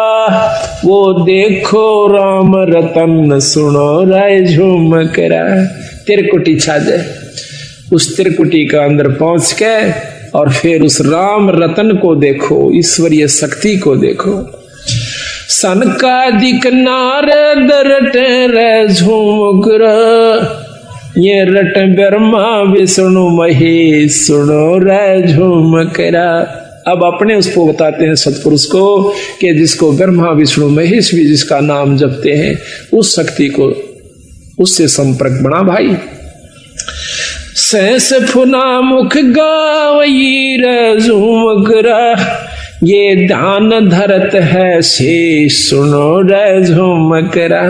वो देखो राम रतन सुनो राय झुमकरा। तिरकुटी छाजे, उस तिरकुटी का अंदर पहुंच के और फिर उस राम रतन को देखो, ईश्वरीय शक्ति को देखो। सन का दिकनार दरट रे झुमकरा, ये रट ब्रह्मा विष्णु महेश सुनो रे झुमकरा। अब अपने उसको बताते हैं सतपुरुष को कि जिसको ब्रह्मा विष्णु महेश भी जिसका नाम जपते हैं, उस शक्ति को उससे संपर्क बना भाई। सहस फुना मुख गावई रे झुमकरा, ये ध्यान धरत है शेष सुनो रे झुमकरा।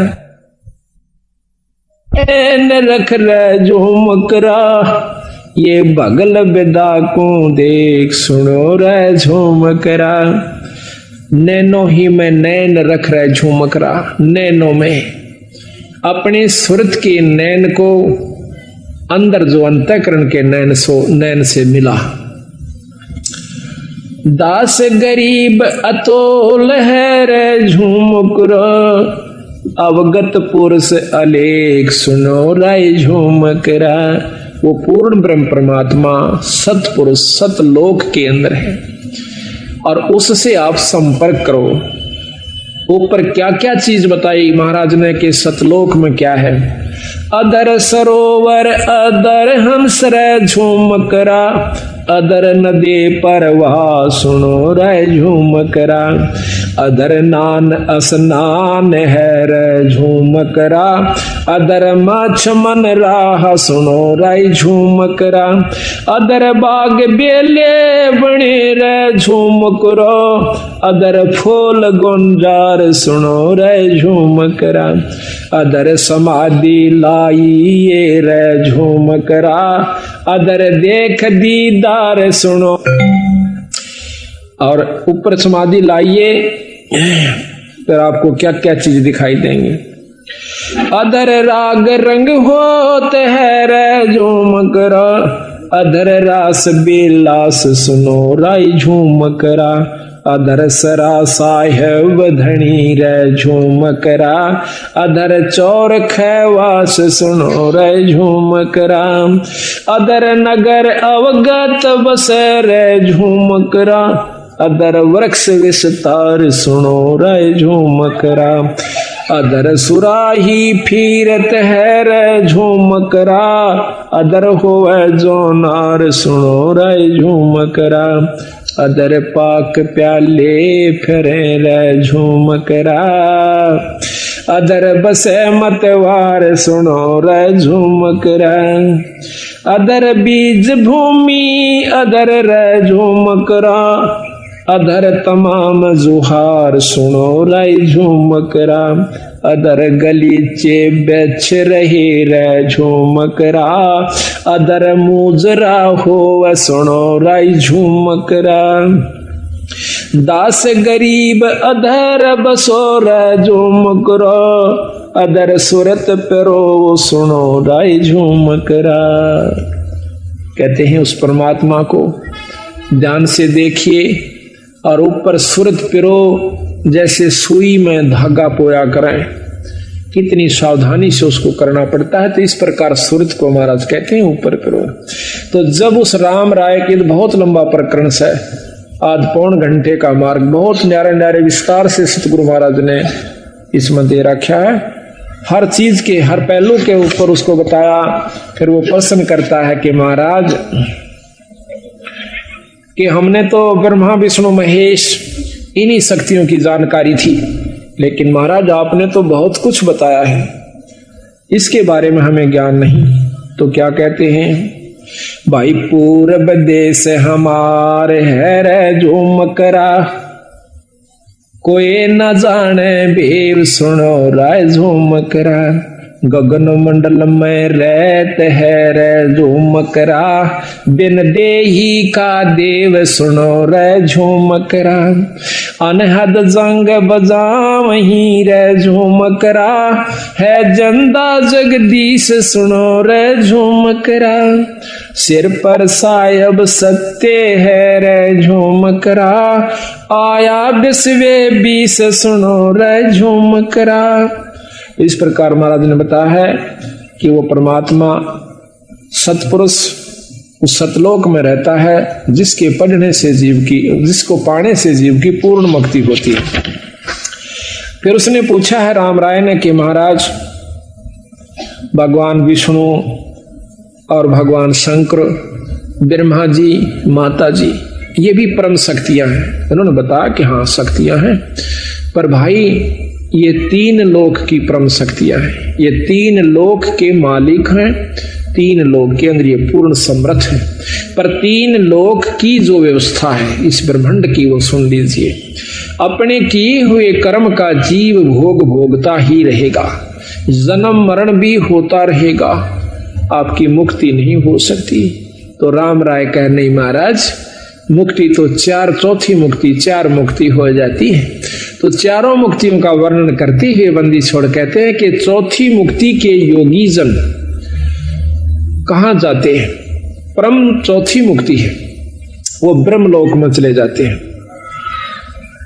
नैन रख रे झुमकरा, ये बगल बिदा को देख सुनो रे झुमकरा। नैनो ही में नैन रख रहे झुमकरा, नैनों में अपने सुरत के नैन को अंदर जो अंतःकरण के नैन से मिला। दास गरीब अतोल है रे झुमकरा, अवगत पुरुष अलेख सुनो राय झुमकरा। वो पूर्ण ब्रह्म परमात्मा सतपुरुष सतलोक के अंदर है और उससे आप संपर्क करो। ऊपर क्या क्या चीज बताई महाराज ने कि सतलोक में क्या है। अदर सरोवर अदर हंस रे झुमकरा, अदर नदी परवाह सुनो रे झुमकरा। अदर नान स्नान है रे झुमकरा, अदर माछ मन राह सुनो रे झुमकरा। अदर बाग बेले बने रे झुमकरा, अदर फूल गुंजार सुनो रे झुमकरा। अदर समाधि लाइए रे झुमकरा, अदर देख दीदार सुनो। और ऊपर समाधि लाइए फिर आपको क्या क्या चीज दिखाई देंगी। अधर राग रंग होते है रे झूमकरा, अधर रास बिलास सुनो राई झूमकरा, अधर सरा साहेब धनी रे झूमकरा, अधर चौर खैवास सुनो रे झूमकरा, अधर नगर अवगत बस रे झूमकरा, अधर वृक्ष विस्तार सुनो रे झूमकरा, अधर सुराही फिरत है रे झूमकरा, अधर होवे जोनार सुनो रे झूमकरा, अधर पाक प्याले फिरे रे झूमकरा, अधर बसे मतवार सुनो रे झूमकरा, अधर बीज भूमि अधर रे झूमकरा, अधर तमाम जुहार सुनो रे झूमकरा, अधर गलीचे बेच रहे रे झूमकरा, अधर मुजरा हो सुनो रे झूमकरा, दास गरीब अधर बसो रे झूमकरा, अधर सुरत पेरो सुनो रे झूमकरा। कहते हैं उस परमात्मा को ध्यान से देखिए और ऊपर सुरत पिरो जैसे सुई में धागा पोया करें, कितनी सावधानी से उसको करना पड़ता है। तो इस प्रकार सुरत को महाराज कहते हैं ऊपर पिरो। तो जब उस राम राय के बहुत लंबा प्रकरण से आज पौन घंटे का मार्ग बहुत न्यारे न्यारे विस्तार से सतगुरु महाराज ने इसमें दे रखा है, हर चीज के हर पहलू के ऊपर उसको बताया। फिर वो प्रश्न करता है कि महाराज कि हमने तो ब्रह्मा विष्णु महेश इन्हीं शक्तियों की जानकारी थी, लेकिन महाराज आपने तो बहुत कुछ बताया है, इसके बारे में हमें ज्ञान नहीं। तो क्या कहते हैं, भाई पूरब देश हमारे है रे झूमकरा, कोई न जाने भेव सुनो राय झूमकरा, गगन मंडल में रहत है रे झूमकरा, बिन देही का देव सुनो रे झूमकरा, अनहद जंग बजावहीं रे झूमकरा, है जंदा जगदीश सुनो रे झूमकरा, सिर पर सायब सत्य है रे झूमकरा, आया बिस्वे बीस सुनो रे झूमकरा। इस प्रकार महाराज ने बताया है कि वो परमात्मा सतपुरुष उस सतलोक में रहता है जिसके पढ़ने से जीव की, जिसको पाने से जीव की पूर्ण मुक्ति होती है। फिर उसने पूछा है राम राय ने कि महाराज भगवान विष्णु और भगवान शंकर, ब्रह्मा जी, माता जी, ये भी परम शक्तियां हैं। उन्होंने बताया कि हाँ शक्तियां हैं, पर भाई ये तीन लोक की परम शक्तियां हैं, ये तीन लोक के मालिक हैं, तीन लोक के अंदर ये पूर्ण समर्थ है। पर तीन लोक की जो व्यवस्था है इस ब्रह्मांड की वो सुन लीजिए। अपने किए हुए कर्म का जीव भोग भोगता ही रहेगा, जन्म मरण भी होता रहेगा, आपकी मुक्ति नहीं हो सकती। तो राम राय कह नहीं महाराज, मुक्ति तो चौथी मुक्ति, चार मुक्ति हो जाती है। तो चारों मुक्तियों का वर्णन करते हुए बंदी छोड़ कहते हैं कि चौथी मुक्ति के योगी जन कहां जाते हैं? परम चौथी मुक्ति है, वो ब्रह्मलोक में चले जाते हैं।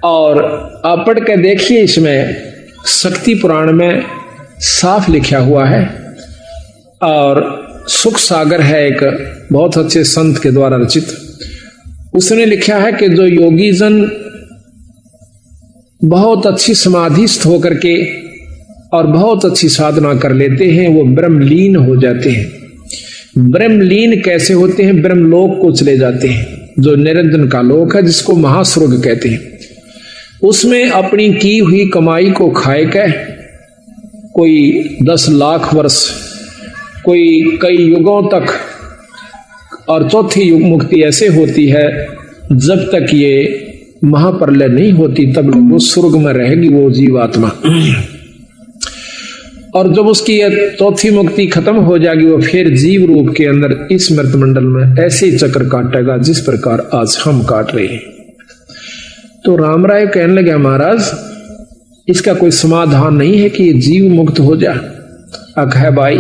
और आप पढ़ के देखिए, इसमें शक्ति पुराण में साफ लिखा हुआ है। और सुख सागर है एक बहुत अच्छे संत के द्वारा रचित, उसने लिखा है कि जो योगी जन बहुत अच्छी समाधिस्थ होकर के और बहुत अच्छी साधना कर लेते हैं वो ब्रह्मलीन हो जाते हैं। ब्रह्मलीन कैसे होते हैं? ब्रह्मलोक को चले जाते हैं, जो निरंजन का लोक है, जिसको महास्वर्ग कहते हैं। उसमें अपनी की हुई कमाई को खाए के कोई 10 लाख वर्ष, कोई कई युगों तक, और चौथी युग मुक्ति ऐसे होती है जब तक ये महाप्रलय नहीं होती तब वो स्वर्ग में रहेगी वो जीवात्मा। और जब उसकी चौथी मुक्ति खत्म हो जाएगी वो फिर जीव रूप के अंदर इस मृत मंडल में ऐसे ही चक्र काटेगा जिस प्रकार आज हम काट रहे हैं। तो राम राय कहने लगे महाराज इसका कोई समाधान नहीं है कि ये जीव मुक्त हो जाए। अक है भाई,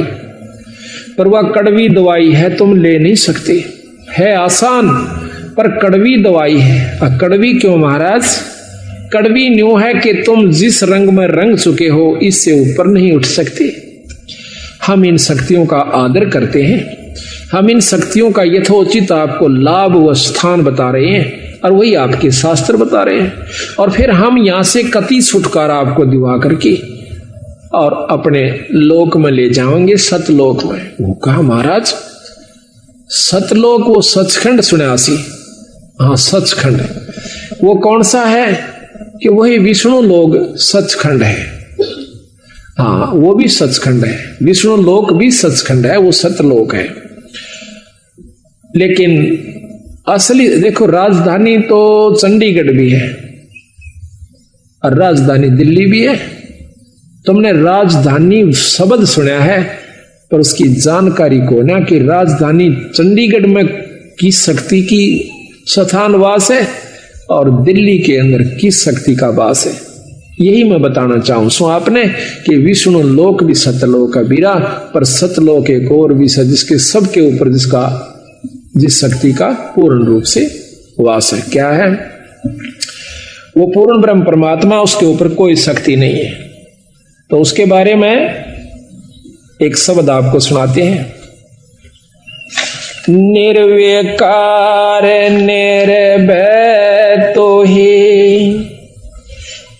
पर वह कड़वी दवाई है, तुम ले नहीं सकते। है आसान पर कड़वी दवाई है। कड़वी क्यों महाराज? कड़वी न्यू है कि तुम जिस रंग में रंग चुके हो इससे ऊपर नहीं उठ सकते। हम इन शक्तियों का आदर करते हैं, हम इन शक्तियों का यथोचित आपको लाभ व स्थान बता रहे हैं और वही आपके शास्त्र बता रहे हैं। और फिर हम यहां से कति छुटकारा आपको दिवा करके और अपने लोक में ले जाएंगे, सतलोक में। वो कहा महाराज सतलोक, वो सचखंड सुनासी। हाँ सचखंड, वो कौन सा है? कि वही विष्णु लोक सचखंड है। हाँ वो भी सचखंड है, विष्णु लोक भी सचखंड है, वो सतलोक है। लेकिन असली देखो, राजधानी तो चंडीगढ़ भी है और राजधानी दिल्ली भी है। तुमने राजधानी शब्द सुना है पर उसकी जानकारी को ना कि राजधानी चंडीगढ़ में किस शक्ति की स्थान वास है और दिल्ली के अंदर किस शक्ति का वास है। यही मैं बताना चाहूं सो आपने कि विष्णु लोक भी सतलोक का बीरा, पर सतलोक एक और भी है जिसके सबके ऊपर जिस शक्ति का पूर्ण रूप से वास है। क्या है वो? पूर्ण ब्रह्म परमात्मा, उसके ऊपर कोई शक्ति नहीं है। तो उसके बारे में एक शब्द आपको सुनाते हैं। निर्विकार निर्भय तो ही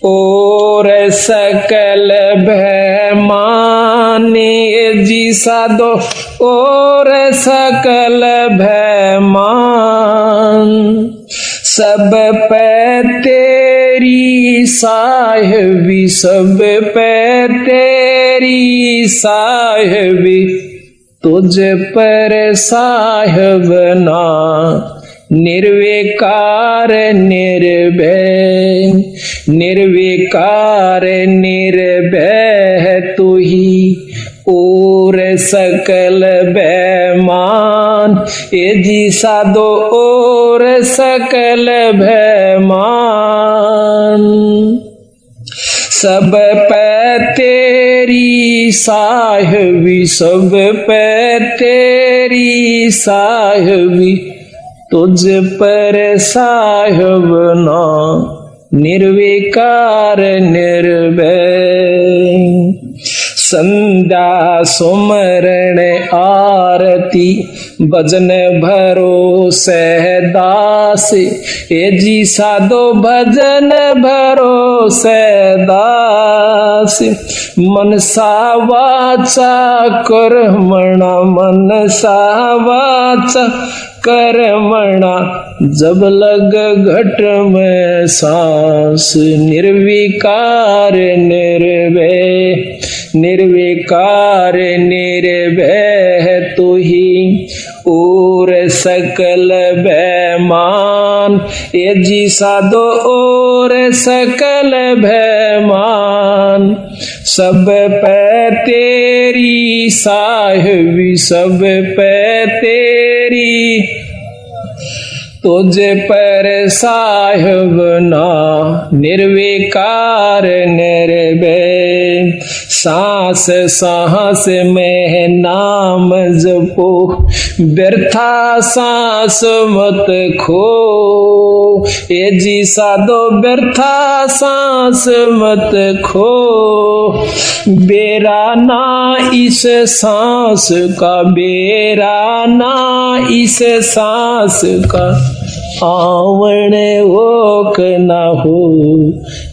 और सकल भय माने जी साधो और सकल भय मान सब पे तेरी साहिबी सब पे तेरी साहिबी तुझ पर साहिब ना निर्विकार निर्भय निर्विकार निर्भय तू ही और सकल भयमान ए जी साधो और सकल भयमान सब पे तेरी साहिबी सब पे तेरी साहिबी तुझ पर साहिब ना निर्विकार निर्भय संध्या सुमरण आरती भजन भरोसे दास ए जी साधो भजन भरोसे दास मनसा वाचा कर्मणा मनसा वाचा कर्मणा जब लग घट में सांस निर्विकार निर्भय निर्विकार निर्भय तू ही और सकल भयमान ए जी साधो और सकल भयमान सब पे तेरी साहिबी सब पे तेरी तुझ पर साहिब ना निर्विकार निर्भय सांस सांस में नाम जपो व्यर्था सांस मत खो ए जी साधो व्यर्था सांस मत खो बेरा ना इस सांस का बेरा ना इस सांस का आवण ओक न हो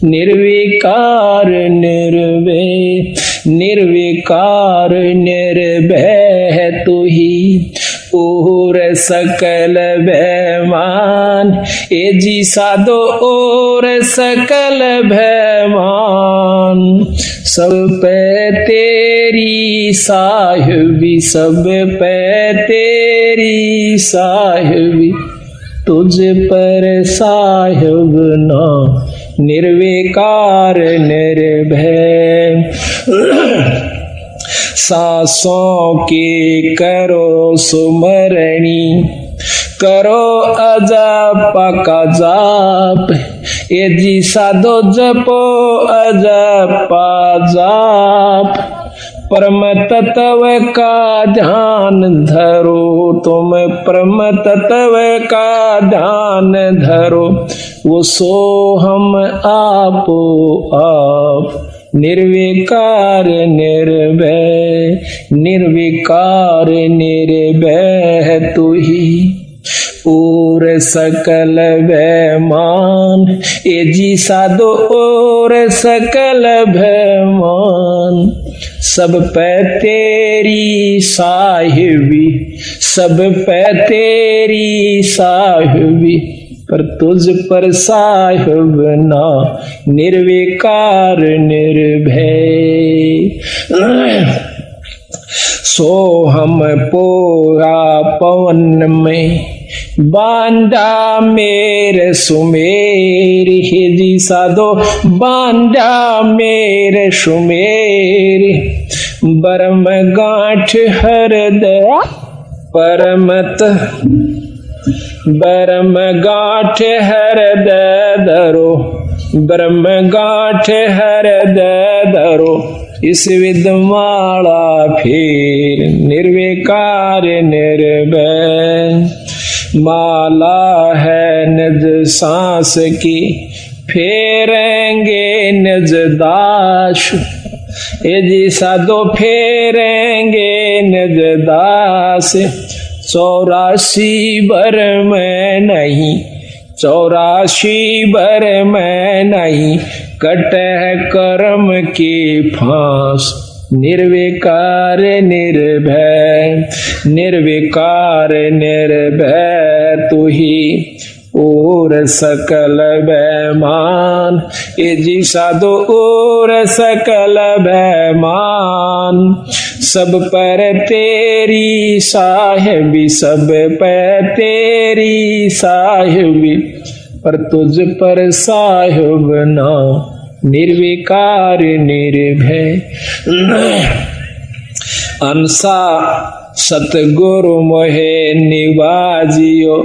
निर्विकार निर्भय निर्विकार निर्भय तू ही और सकल भयमान ए जी साधो और सकल भयमान सब पे तेरी साहिबी सब पे तेरी साहिबी तुझ पर साहिब ना निर्विकार निर्भय सांसों के करो सुमरणी करो अजाप का जाप ए जी साधो जपो अजपा जाप, परम तत्व का ध्यान धरो, तुम परम तत्व का ध्यान धरो, वो सो हम आपो आप, निर्विकार निर्भय, निर्विकार निर्भय तू ही और सकल भयमान, ए जी साधो और सकल भयमान, सब पे तेरी साहिबी, सब पे तेरी साहिबी, पर तुझ पर साहिब ना, निर्विकार निर्भय। सो हम पोया पवन में बांधा मेरे सुमेर, हे जी साधो बांधा मेरे सुमेर, बरम गांठ हृदय परमत, बरम गांठ हृदय धरो, ब्रह्म गांठ हृदय धरो, इस विद्यमाला फिर निर्विकार निर्भय, माला है निज सांस की फेरेंगे निज दाश, ए जी साधो फेरेंगे निज दास, 84 भर में नहीं, 84 भर में नहीं, कटे कर्म की फांस, निर्विकार निर्भय, निर्विकार निर्भय तू ही और सकल भयमान, ए जी साधो और सकल भयमान, सब पर तेरी साहिबी, सब पर तेरी साहिबी, पर तुझ पर साहिब ना, निर्विकार निर्भय। अंसा सतगुरु मोहे निवाजियो,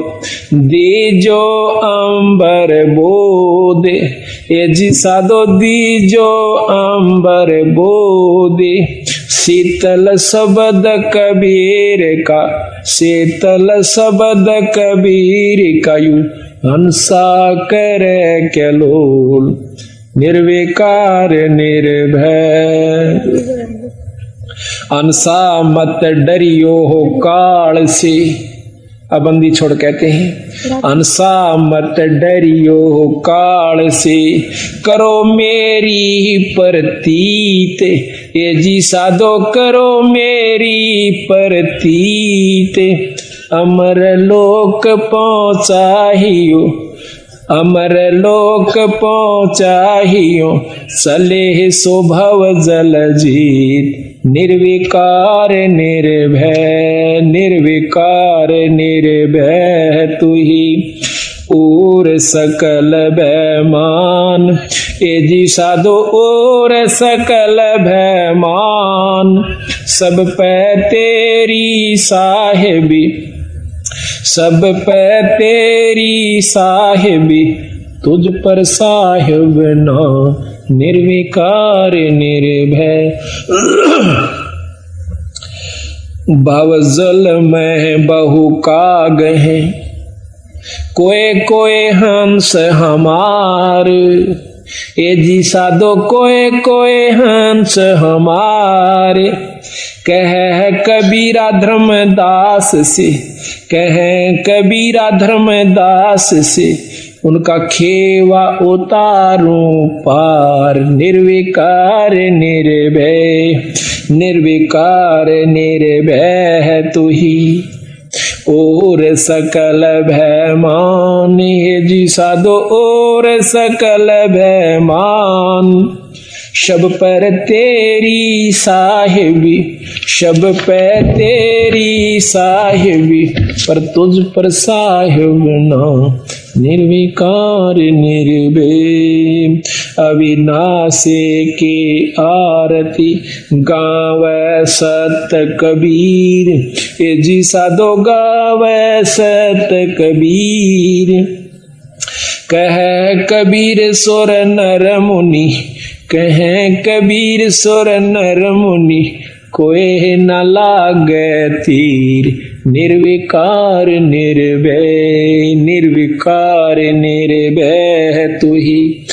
दीजो अंबर बोधे, ए जी साधो दीजो अंबर बोधे, शीतल शब्द कबीर का, शीतल शब्द कबीर का, यू हंसा करे केलोल, निर्विकार निर्भय। अंसा मत डरियो हो काल से, अब बंदी छोड़ कहते हैं, अंसा मत डरियो हो काल से, करो मेरी प्रतीत, ये जी साधो करो मेरी प्रतीत, अमर लोक पहुँचाहियो, अमर लोक पहुँचाहियो, सलेह स्वभव जल जीत, निर्विकार निर्भय, निर्विकार निर्भय तू ही और सकल भयमान, ए जी साधो और सकल भयमान, सब पे तेरी साहिबी, सब पे तेरी साहिबी, तुझ पर साहिब ना, निर्विकार निर्भय। भवजल में बहु काग हैं, कोई कोई हंस हमार, ए जी साधो कोई कोई हंस हमारे, कह कबीरा धर्मदास से, कह कबीरा धर्मदास से, उनका खेवा उतारूं पार, निर्विकार निर्भय, निर्विकार निर्भय तू ही और सकल भयमान, हे जी साधो और सकल भयमान, शब पर तेरी साहिबी, शब पे तेरी साहिबी, पर तुझ पर साहिब ना, निर्विकार निर्भय। अविनाशी की आरती गावे सत कबीर, ए जी साधो गावे सत कबीर, कह कबीर सुर नर मुनि, कह कबीर सुर नर मुनि, कोई न लागे तीर, निर्विकार निर्भय, निर्विकार निर्भय तू ही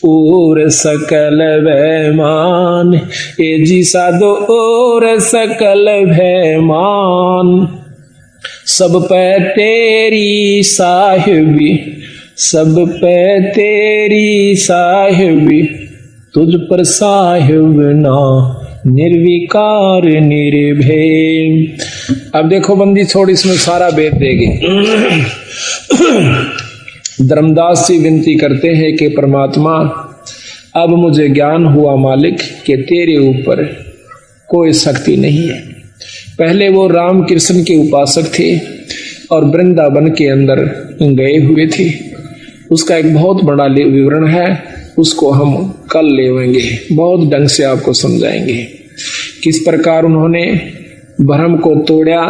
और सकल भयमान, ए जी साधो और सकल भयमान। सब पे तेरी साहिबी, सब पे तेरी साहिबी, तुझ पर साहिब ना निर्विकार निर्भय। अब देखो बंदी छोड़, इसमें सारा वेद देगी। धर्मदास जी विनती करते हैं कि परमात्मा अब मुझे ज्ञान हुआ मालिक कि तेरे ऊपर कोई शक्ति नहीं है। पहले वो राम कृष्ण के उपासक थे और वृंदावन के अंदर गए हुए थे। उसका एक बहुत बड़ा विवरण है, उसको हम कल लेवेंगे, बहुत ढंग से आपको समझाएंगे किस प्रकार उन्होंने भ्रम को तोड़ा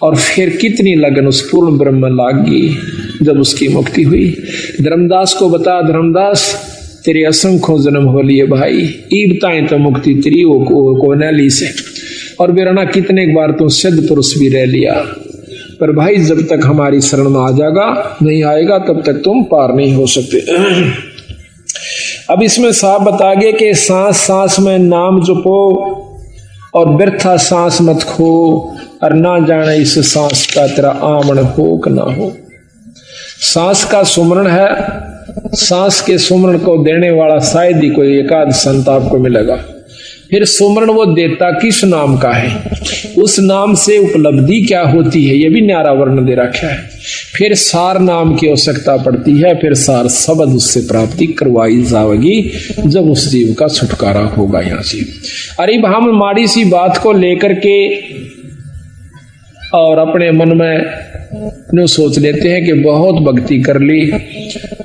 और फिर कितनी लगन उस पूर्ण ब्रह्म लागी जब उसकी मुक्ति हुई। धर्मदास को बता, धर्मदास तेरे असंख्यों जन्म हो लिए भाई, ईबताएं तो मुक्ति तेरी को न ली से, और बेरना कितने बार तो सिद्ध पुरुष भी रह लिया, पर भाई जब तक हमारी शरण में आ जाएगा नहीं आएगा तब तक तुम पार नहीं हो सकते। अब इसमें साफ बता गए कि सांस सांस में नाम जपो और व्यर्था सांस मत खो, और ना जाने इस सांस का तेरा आमन हो कि ना हो। सांस का सुमरण है, सांस के सुमरण को देने वाला शायद ही कोई एकाध संत आपको मिलेगा। फिर सुमरण वो देता किस नाम का है, उस नाम से उपलब्धि क्या होती है, ये भी न्यारा वर्ण दे रखा है। फिर सार नाम की आवश्यकता पड़ती है, फिर सार शब्द उससे प्राप्ति करवाई जाएगी जब उस जीव का छुटकारा होगा यहाँ से। अरे हम माड़ी सी बात को लेकर के और अपने मन में नो सोच लेते हैं कि बहुत भक्ति कर ली,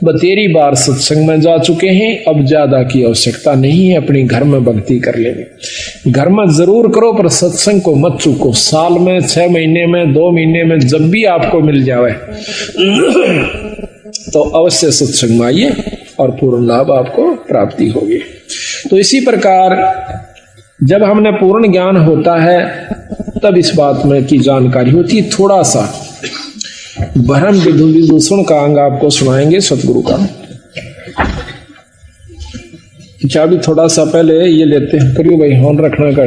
बतेरी बार सत्संग में जा चुके हैं, अब ज्यादा की आवश्यकता नहीं है, अपनी घर में भक्ति कर लेंगे। घर में जरूर करो पर सत्संग को मत चूको। साल में 6 महीने में 2 महीने में जब भी आपको मिल जाए तो अवश्य सत्संग में आइए और पूर्ण लाभ आपको प्राप्ति होगी। तो इसी प्रकार जब हमने पूर्ण ज्ञान होता है तब इस बात में की जानकारी होती है। थोड़ा सा भ्रम विदूषण का अंग आपको सुनाएंगे सतगुरु का। चाबी थोड़ा सा पहले ये लेते हैं, करियो भाई, हॉर्न रखना का।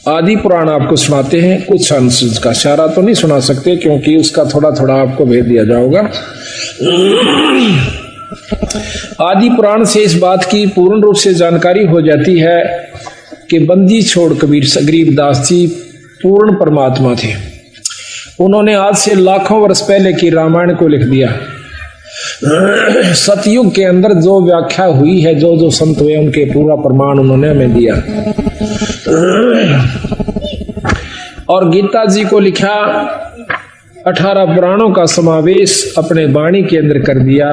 आदि पुराण आपको सुनाते हैं, कुछ अंश का, सारा तो नहीं सुना सकते क्योंकि उसका थोड़ा थोड़ा आपको भेज दिया जाएगा। आदि पुराण से इस बात की पूर्ण रूप से जानकारी हो जाती है कि बंदी छोड़ कबीर गरीबदास जी पूर्ण परमात्मा थे। उन्होंने आज से लाखों वर्ष पहले की रामायण को लिख दिया। सतयुग के अंदर जो व्याख्या हुई है, जो जो संत हुए उनके पूरा प्रमाण उन्होंने हमें दिया। और गीता जी को लिखा, 18 पुराणों का समावेश अपने वाणी के अंदर कर दिया।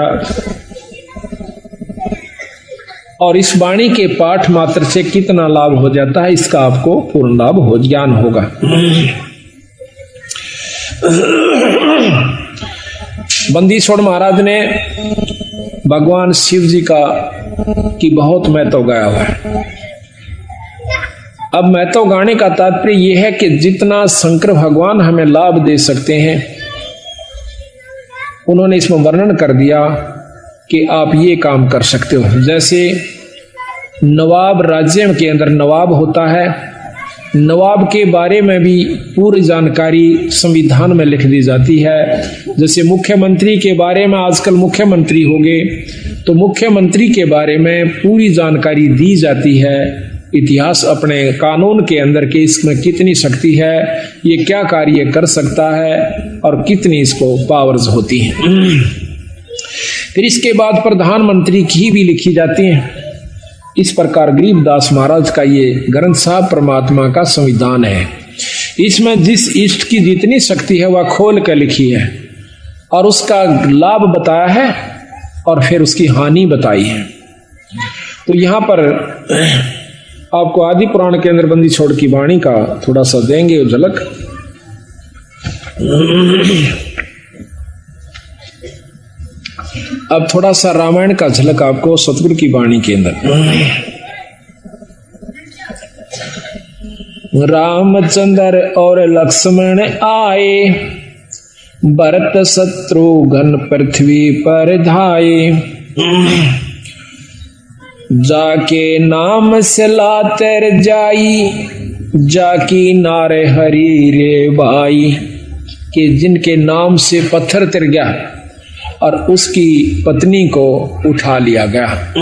और इस वाणी के पाठ मात्र से कितना लाभ हो जाता है, इसका आपको पूर्ण लाभ हो ज्ञान होगा। बंदी छोड़ महाराज ने भगवान शिव जी की बहुत महत्व गाया हुआ है। अब महत्व गाने का तात्पर्य यह है कि जितना शंकर भगवान हमें लाभ दे सकते हैं उन्होंने इसमें वर्णन कर दिया कि आप ये काम कर सकते हो। जैसे नवाब राज्य के अंदर नवाब होता है, नवाब के बारे में भी पूरी जानकारी संविधान में लिख दी जाती है। जैसे मुख्यमंत्री के बारे में, आजकल मुख्यमंत्री हो गए तो मुख्यमंत्री के बारे में पूरी जानकारी दी जाती है। इतिहास अपने कानून के अंदर के इसमें कितनी शक्ति है, ये क्या कार्य कर सकता है और कितनी इसको पावर्स होती हैं। फिर इसके बाद प्रधानमंत्री की भी लिखी जाती हैं। इस प्रकार गरीबदास महाराज का ये ग्रंथ साहब परमात्मा का संविधान है। इसमें जिस इष्ट की जितनी शक्ति है वह खोल कर लिखी है और उसका लाभ बताया है और फिर उसकी हानि बताई है। तो यहाँ पर आपको आदि पुराण के अंदर बंदी छोड़ की वाणी का थोड़ा सा देंगे झलक। अब थोड़ा सा रामायण का झलक आपको सतगुरु की वाणी के अंदर। रामचंद्र और लक्ष्मण आए, भरत शत्रुघ्न पृथ्वी पर धाये। जाके नाम से लातर जाई, जाकी नारे हरी रे भाई। कि जिनके नाम से पत्थर तिर गया और उसकी पत्नी को उठा लिया गया।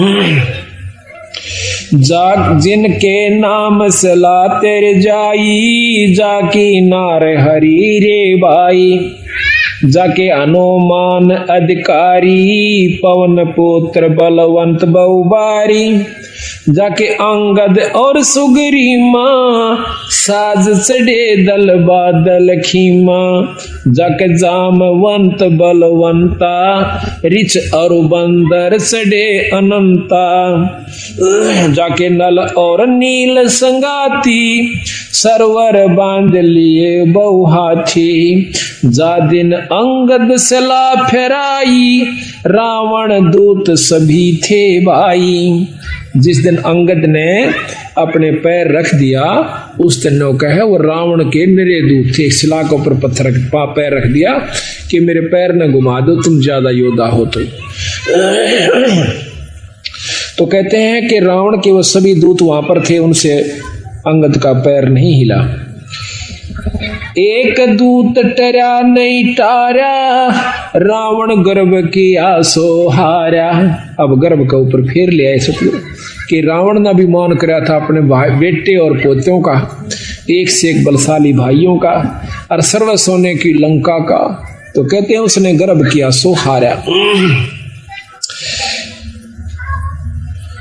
जा जिनके नाम से लाते जाई, जाकी नार हरी रे भाई। जाके हनुमान अधिकारी, पवन पुत्र बलवंत बहुबारी। जाके अंगद और सुग्रीमा, साज चढ़े दल बादल खीमा। जाके जामवंत बलवंता, रिच और बंदर चढ़े अनंता। जाके नल और नील संगाती, सरवर बांध लिए बहु हाथी। जा दिन अंगद सला फेराई, रावण दूत सभी थे भाई। जिस दिन अंगद ने अपने पैर रख दिया, उस दिन नौका है वो रावण के निरे दूत थे। शिला के ऊपर पत्थर पैर रख दिया कि मेरे पैर न घुमा दो, तुम ज्यादा योद्धा हो। तो कहते हैं कि रावण के वो सभी दूत वहां पर थे, उनसे अंगद का पैर नहीं हिला। एक दूत टरा नहीं टारा, रावण गर्भ किया सो हारा। अब गर्भ के ऊपर फेर ले आए सतगुरु कि रावण ने अभिमान कराया था अपने बेटे और पोतों का, एक से एक बलशाली भाइयों का, और सर्व सोने की लंका का। तो कहते हैं उसने गर्भ किया सो हारा।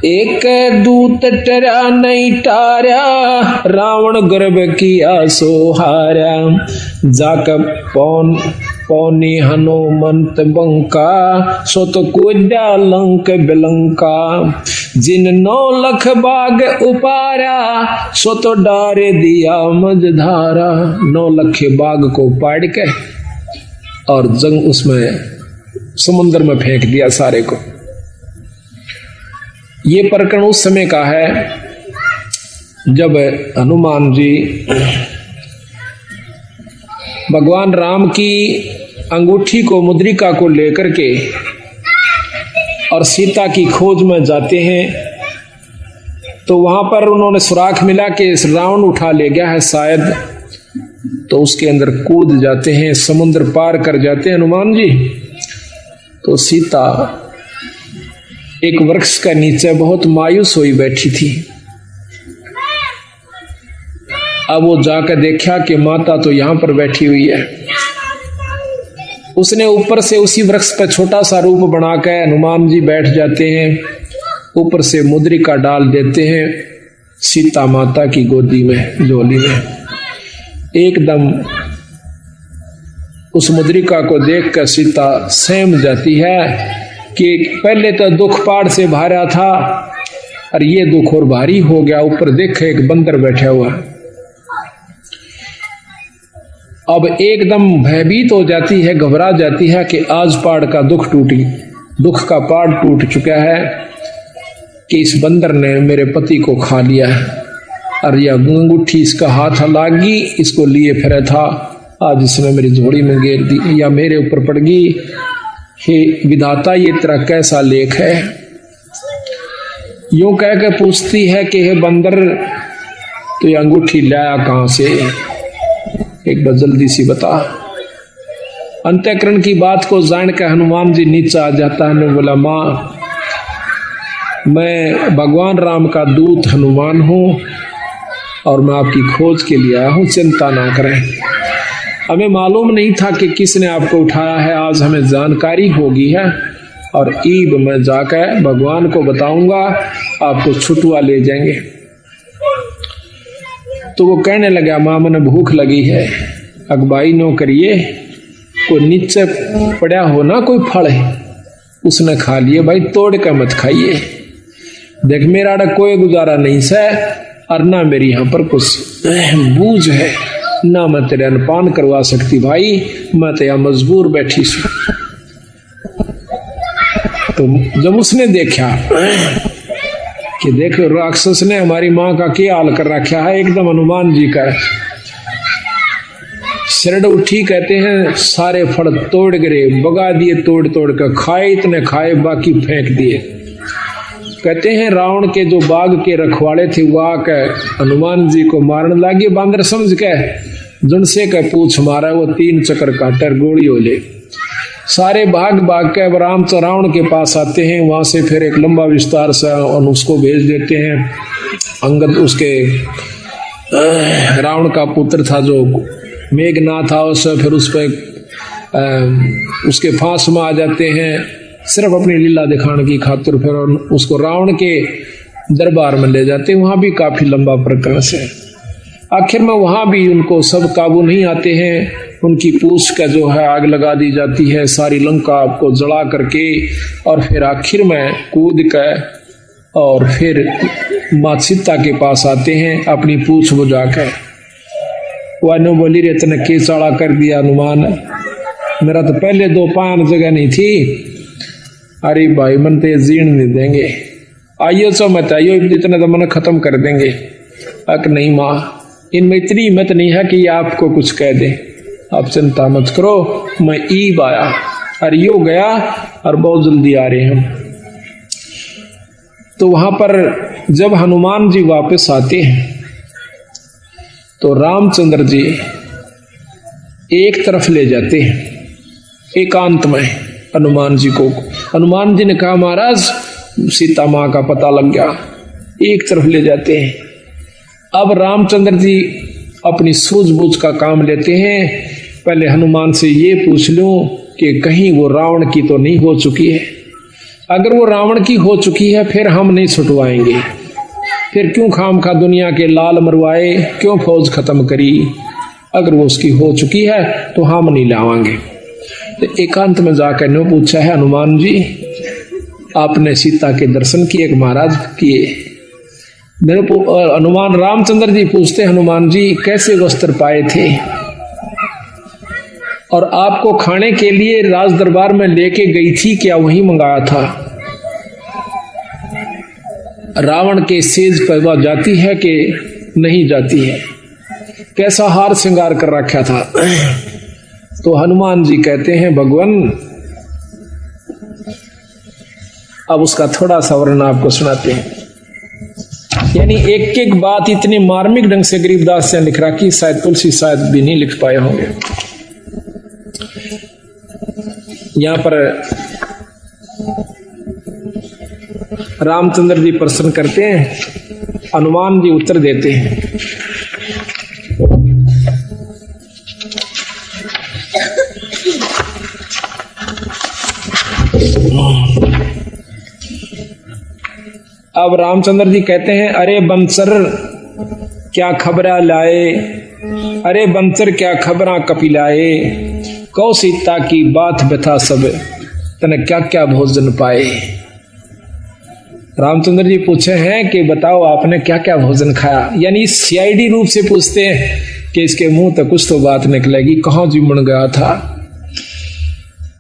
एक दूत टरा नहीं टारा, रावण गर्भ किया सो हारा। जाकर पौनी हनुमंत बंका, सो तो कूदा लंक बिलंका। जिन 9 लख बाग उपारा, सो तो डारे दिया मझधारा। 9 लख बाग को पाड़ के और जंग उसमें समुद्र में फेंक दिया सारे को। ये प्रकरण उस समय का है जब हनुमान जी भगवान राम की अंगूठी को, मुद्रिका को लेकर के और सीता की खोज में जाते हैं। तो वहां पर उन्होंने सुराख मिला कि रावण उठा ले गया है शायद, तो उसके अंदर कूद जाते हैं, समुद्र पार कर जाते हैं हनुमान जी। तो सीता एक वृक्ष का नीचे बहुत मायूस हुई बैठी थी। अब वो जाकर देखा कि माता तो यहां पर बैठी हुई है। उसने ऊपर से उसी वृक्ष पर छोटा सा रूप बनाकर हनुमान जी बैठ जाते हैं, ऊपर से मुद्रिका डाल देते हैं सीता माता की गोदी में, झोली में। एकदम उस मुद्रिका को देखकर सीता सहम जाती है कि पहले तो दुख पाड़ से भारा था और ये दुख और भारी हो गया। ऊपर देखे एक बंदर बैठा हुआ। अब एकदम भयभीत हो जाती है, घबरा जाती है कि आज पाड़ का दुख का पाड़ टूट चुका है कि इस बंदर ने मेरे पति को खा लिया है। और यह अंगूठी इसका हाथ लागी, इसको लिए फिर था, आज इसने मेरी झोली में घेर दी या मेरे ऊपर पड़ गई। हे विधाता, ये तेरा कैसा लेख है। यूं कह के पूछती है कि हे बंदर, तो ये अंगूठी लाया कहां से, एक बार जल्दी सी बता। अंतःकरण की बात को जान के हनुमान जी नीचे आ जाता है। ने बोला, माँ मैं भगवान राम का दूत हनुमान हूं और मैं आपकी खोज के लिए आया हूं, चिंता ना करें। हमें मालूम नहीं था कि किसने आपको उठाया है, आज हमें जानकारी होगी है और ईब में जाकर भगवान को बताऊंगा, आपको छुटवा ले जाएंगे। तो वो कहने लगा, माँ मैंने भूख लगी है, अगबाई नो करिए, कोई नीचे पड़ा हो ना कोई फल है उसने खा लिए, भाई तोड़ कर मत खाइए। देख मेरा कोई गुजारा नहीं से और ना मेरी यहाँ पर कुछ बूझ है, ना मैं तेरे अनपान करवा सकती भाई, मैं तो यहाँ मजबूर बैठी सी। तो जब उसने देखा कि देखो राक्षस ने हमारी माँ का क्या हाल कर रखा है, एकदम हनुमान जी का शरण उठी, कहते हैं सारे फल तोड़ गिरे, बगा दिए तोड़ तोड़ कर, खाए इतने खाए बाकी फेंक दिए। कहते हैं रावण के जो बाग के रखवाले थे वो आकर हनुमान जी को मारने लगे, बांदर समझ के जुनसे का पूछ मारा, वो 3 चक्कर काटर गोली होले। सारे भाग भाग के रावण के पास आते हैं, वहां से फिर एक लंबा विस्तार से उसको भेज देते हैं। अंगद उसके रावण का पुत्र था जो मेघनाथ था, उससे फिर उस पर उसके फांस में आ जाते हैं, सिर्फ अपनी लीला दिखाने की खातिर। फिर उसको रावण के दरबार में ले जाते हैं, वहां भी काफी लंबा प्रकरण है। आखिर में वहां भी उनको सब काबू नहीं आते हैं, उनकी पूंछ का जो है आग लगा दी जाती है, सारी लंका आपको जला करके, और फिर आखिर में कूद कर और फिर माँ सीता के पास आते हैं अपनी पूंछ बुझाकर। वानो बोली रे तने के चाड़ा कर दिया हनुमान, मेरा तो पहले 2 पान जगह नहीं थी। अरे भाई मन ते जीण नहीं देंगे, आइयो सो मत आइयो, इतने तो मन खत्म कर देंगे। अक नहीं माँ, इनमें इतनी हिम्मत नहीं है कि आपको कुछ कह दे, आप चिंता मत करो, मैं ईब आया। अरे यो गया और बहुत जल्दी आ रहे हम। तो वहां पर जब हनुमान जी वापस आते हैं तो रामचंद्र जी एक तरफ ले जाते हैं एकांत में हनुमान जी को। हनुमान जी ने कहा महाराज सीता माँ का पता लग गया, एक तरफ ले जाते हैं। अब रामचंद्र जी अपनी सूझबूझ का काम लेते हैं, पहले हनुमान से ये पूछ लूं कि कहीं वो रावण की तो नहीं हो चुकी है। अगर वो रावण की हो चुकी है फिर हम नहीं छुटवाएंगे, फिर क्यों खाम खा दुनिया के लाल मरवाए, क्यों फौज खत्म करी। अगर वो उसकी हो चुकी है तो हम नहीं लावांगे। तो एकांत में जाकर ने पूछा है हनुमान जी आपने सीता के दर्शन किए महाराज? किए। हनुमान रामचंद्र जी पूछते हनुमान जी कैसे वस्त्र पाए थे, और आपको खाने के लिए राज दरबार में लेके गई थी, क्या वही मंगाया था? रावण के सेज पर वह जाती है कि नहीं जाती है? कैसा हार श्रृंगार कर रखा था? तो हनुमान जी कहते हैं भगवान, अब उसका थोड़ा सा वर्णन आपको सुनाते हैं। यानी एक एक बात इतनी मार्मिक ढंग से गरीबदास से लिख रखी, शायद तुलसी शायद भी नहीं लिख पाए होंगे। यहां पर रामचंद्र जी प्रश्न करते हैं, हनुमान जी उत्तर देते हैं। अब रामचंद्र जी कहते हैं अरे बंसर क्या खबरा लाए, अरे बंसर क्या खबरा कपिलाए, कौ सीता की बात बता सब, तने क्या क्या भोजन पाए। रामचंद्र जी पूछे हैं कि बताओ आपने क्या क्या भोजन खाया। यानी सीआईडी रूप से पूछते हैं कि इसके मुंह तक कुछ तो बात निकलेगी, कहाँ जी मुड़ गया था।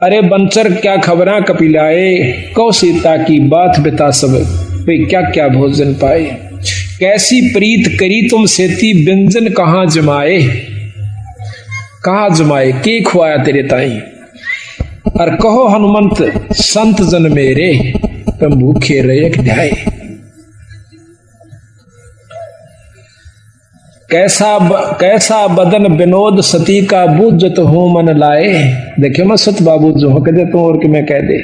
अरे बंसर क्या खबरा कपिलाए, कौ सीता की बात बता सब, वे क्या क्या भोजन पाए। कैसी प्रीत करी तुम सेती, व्यंजन कहाँ जमाए, कहाँ जमाए, के खुआया तेरे ताई। और कहो हनुमंत संत जन मेरे, तुम भूखे रहे ढाए। कैसा बदन विनोद सती का, बूझ तो हूं मन लाए। देखियो मैं सत बाबू जो कह दे तो और कि मैं कह दे।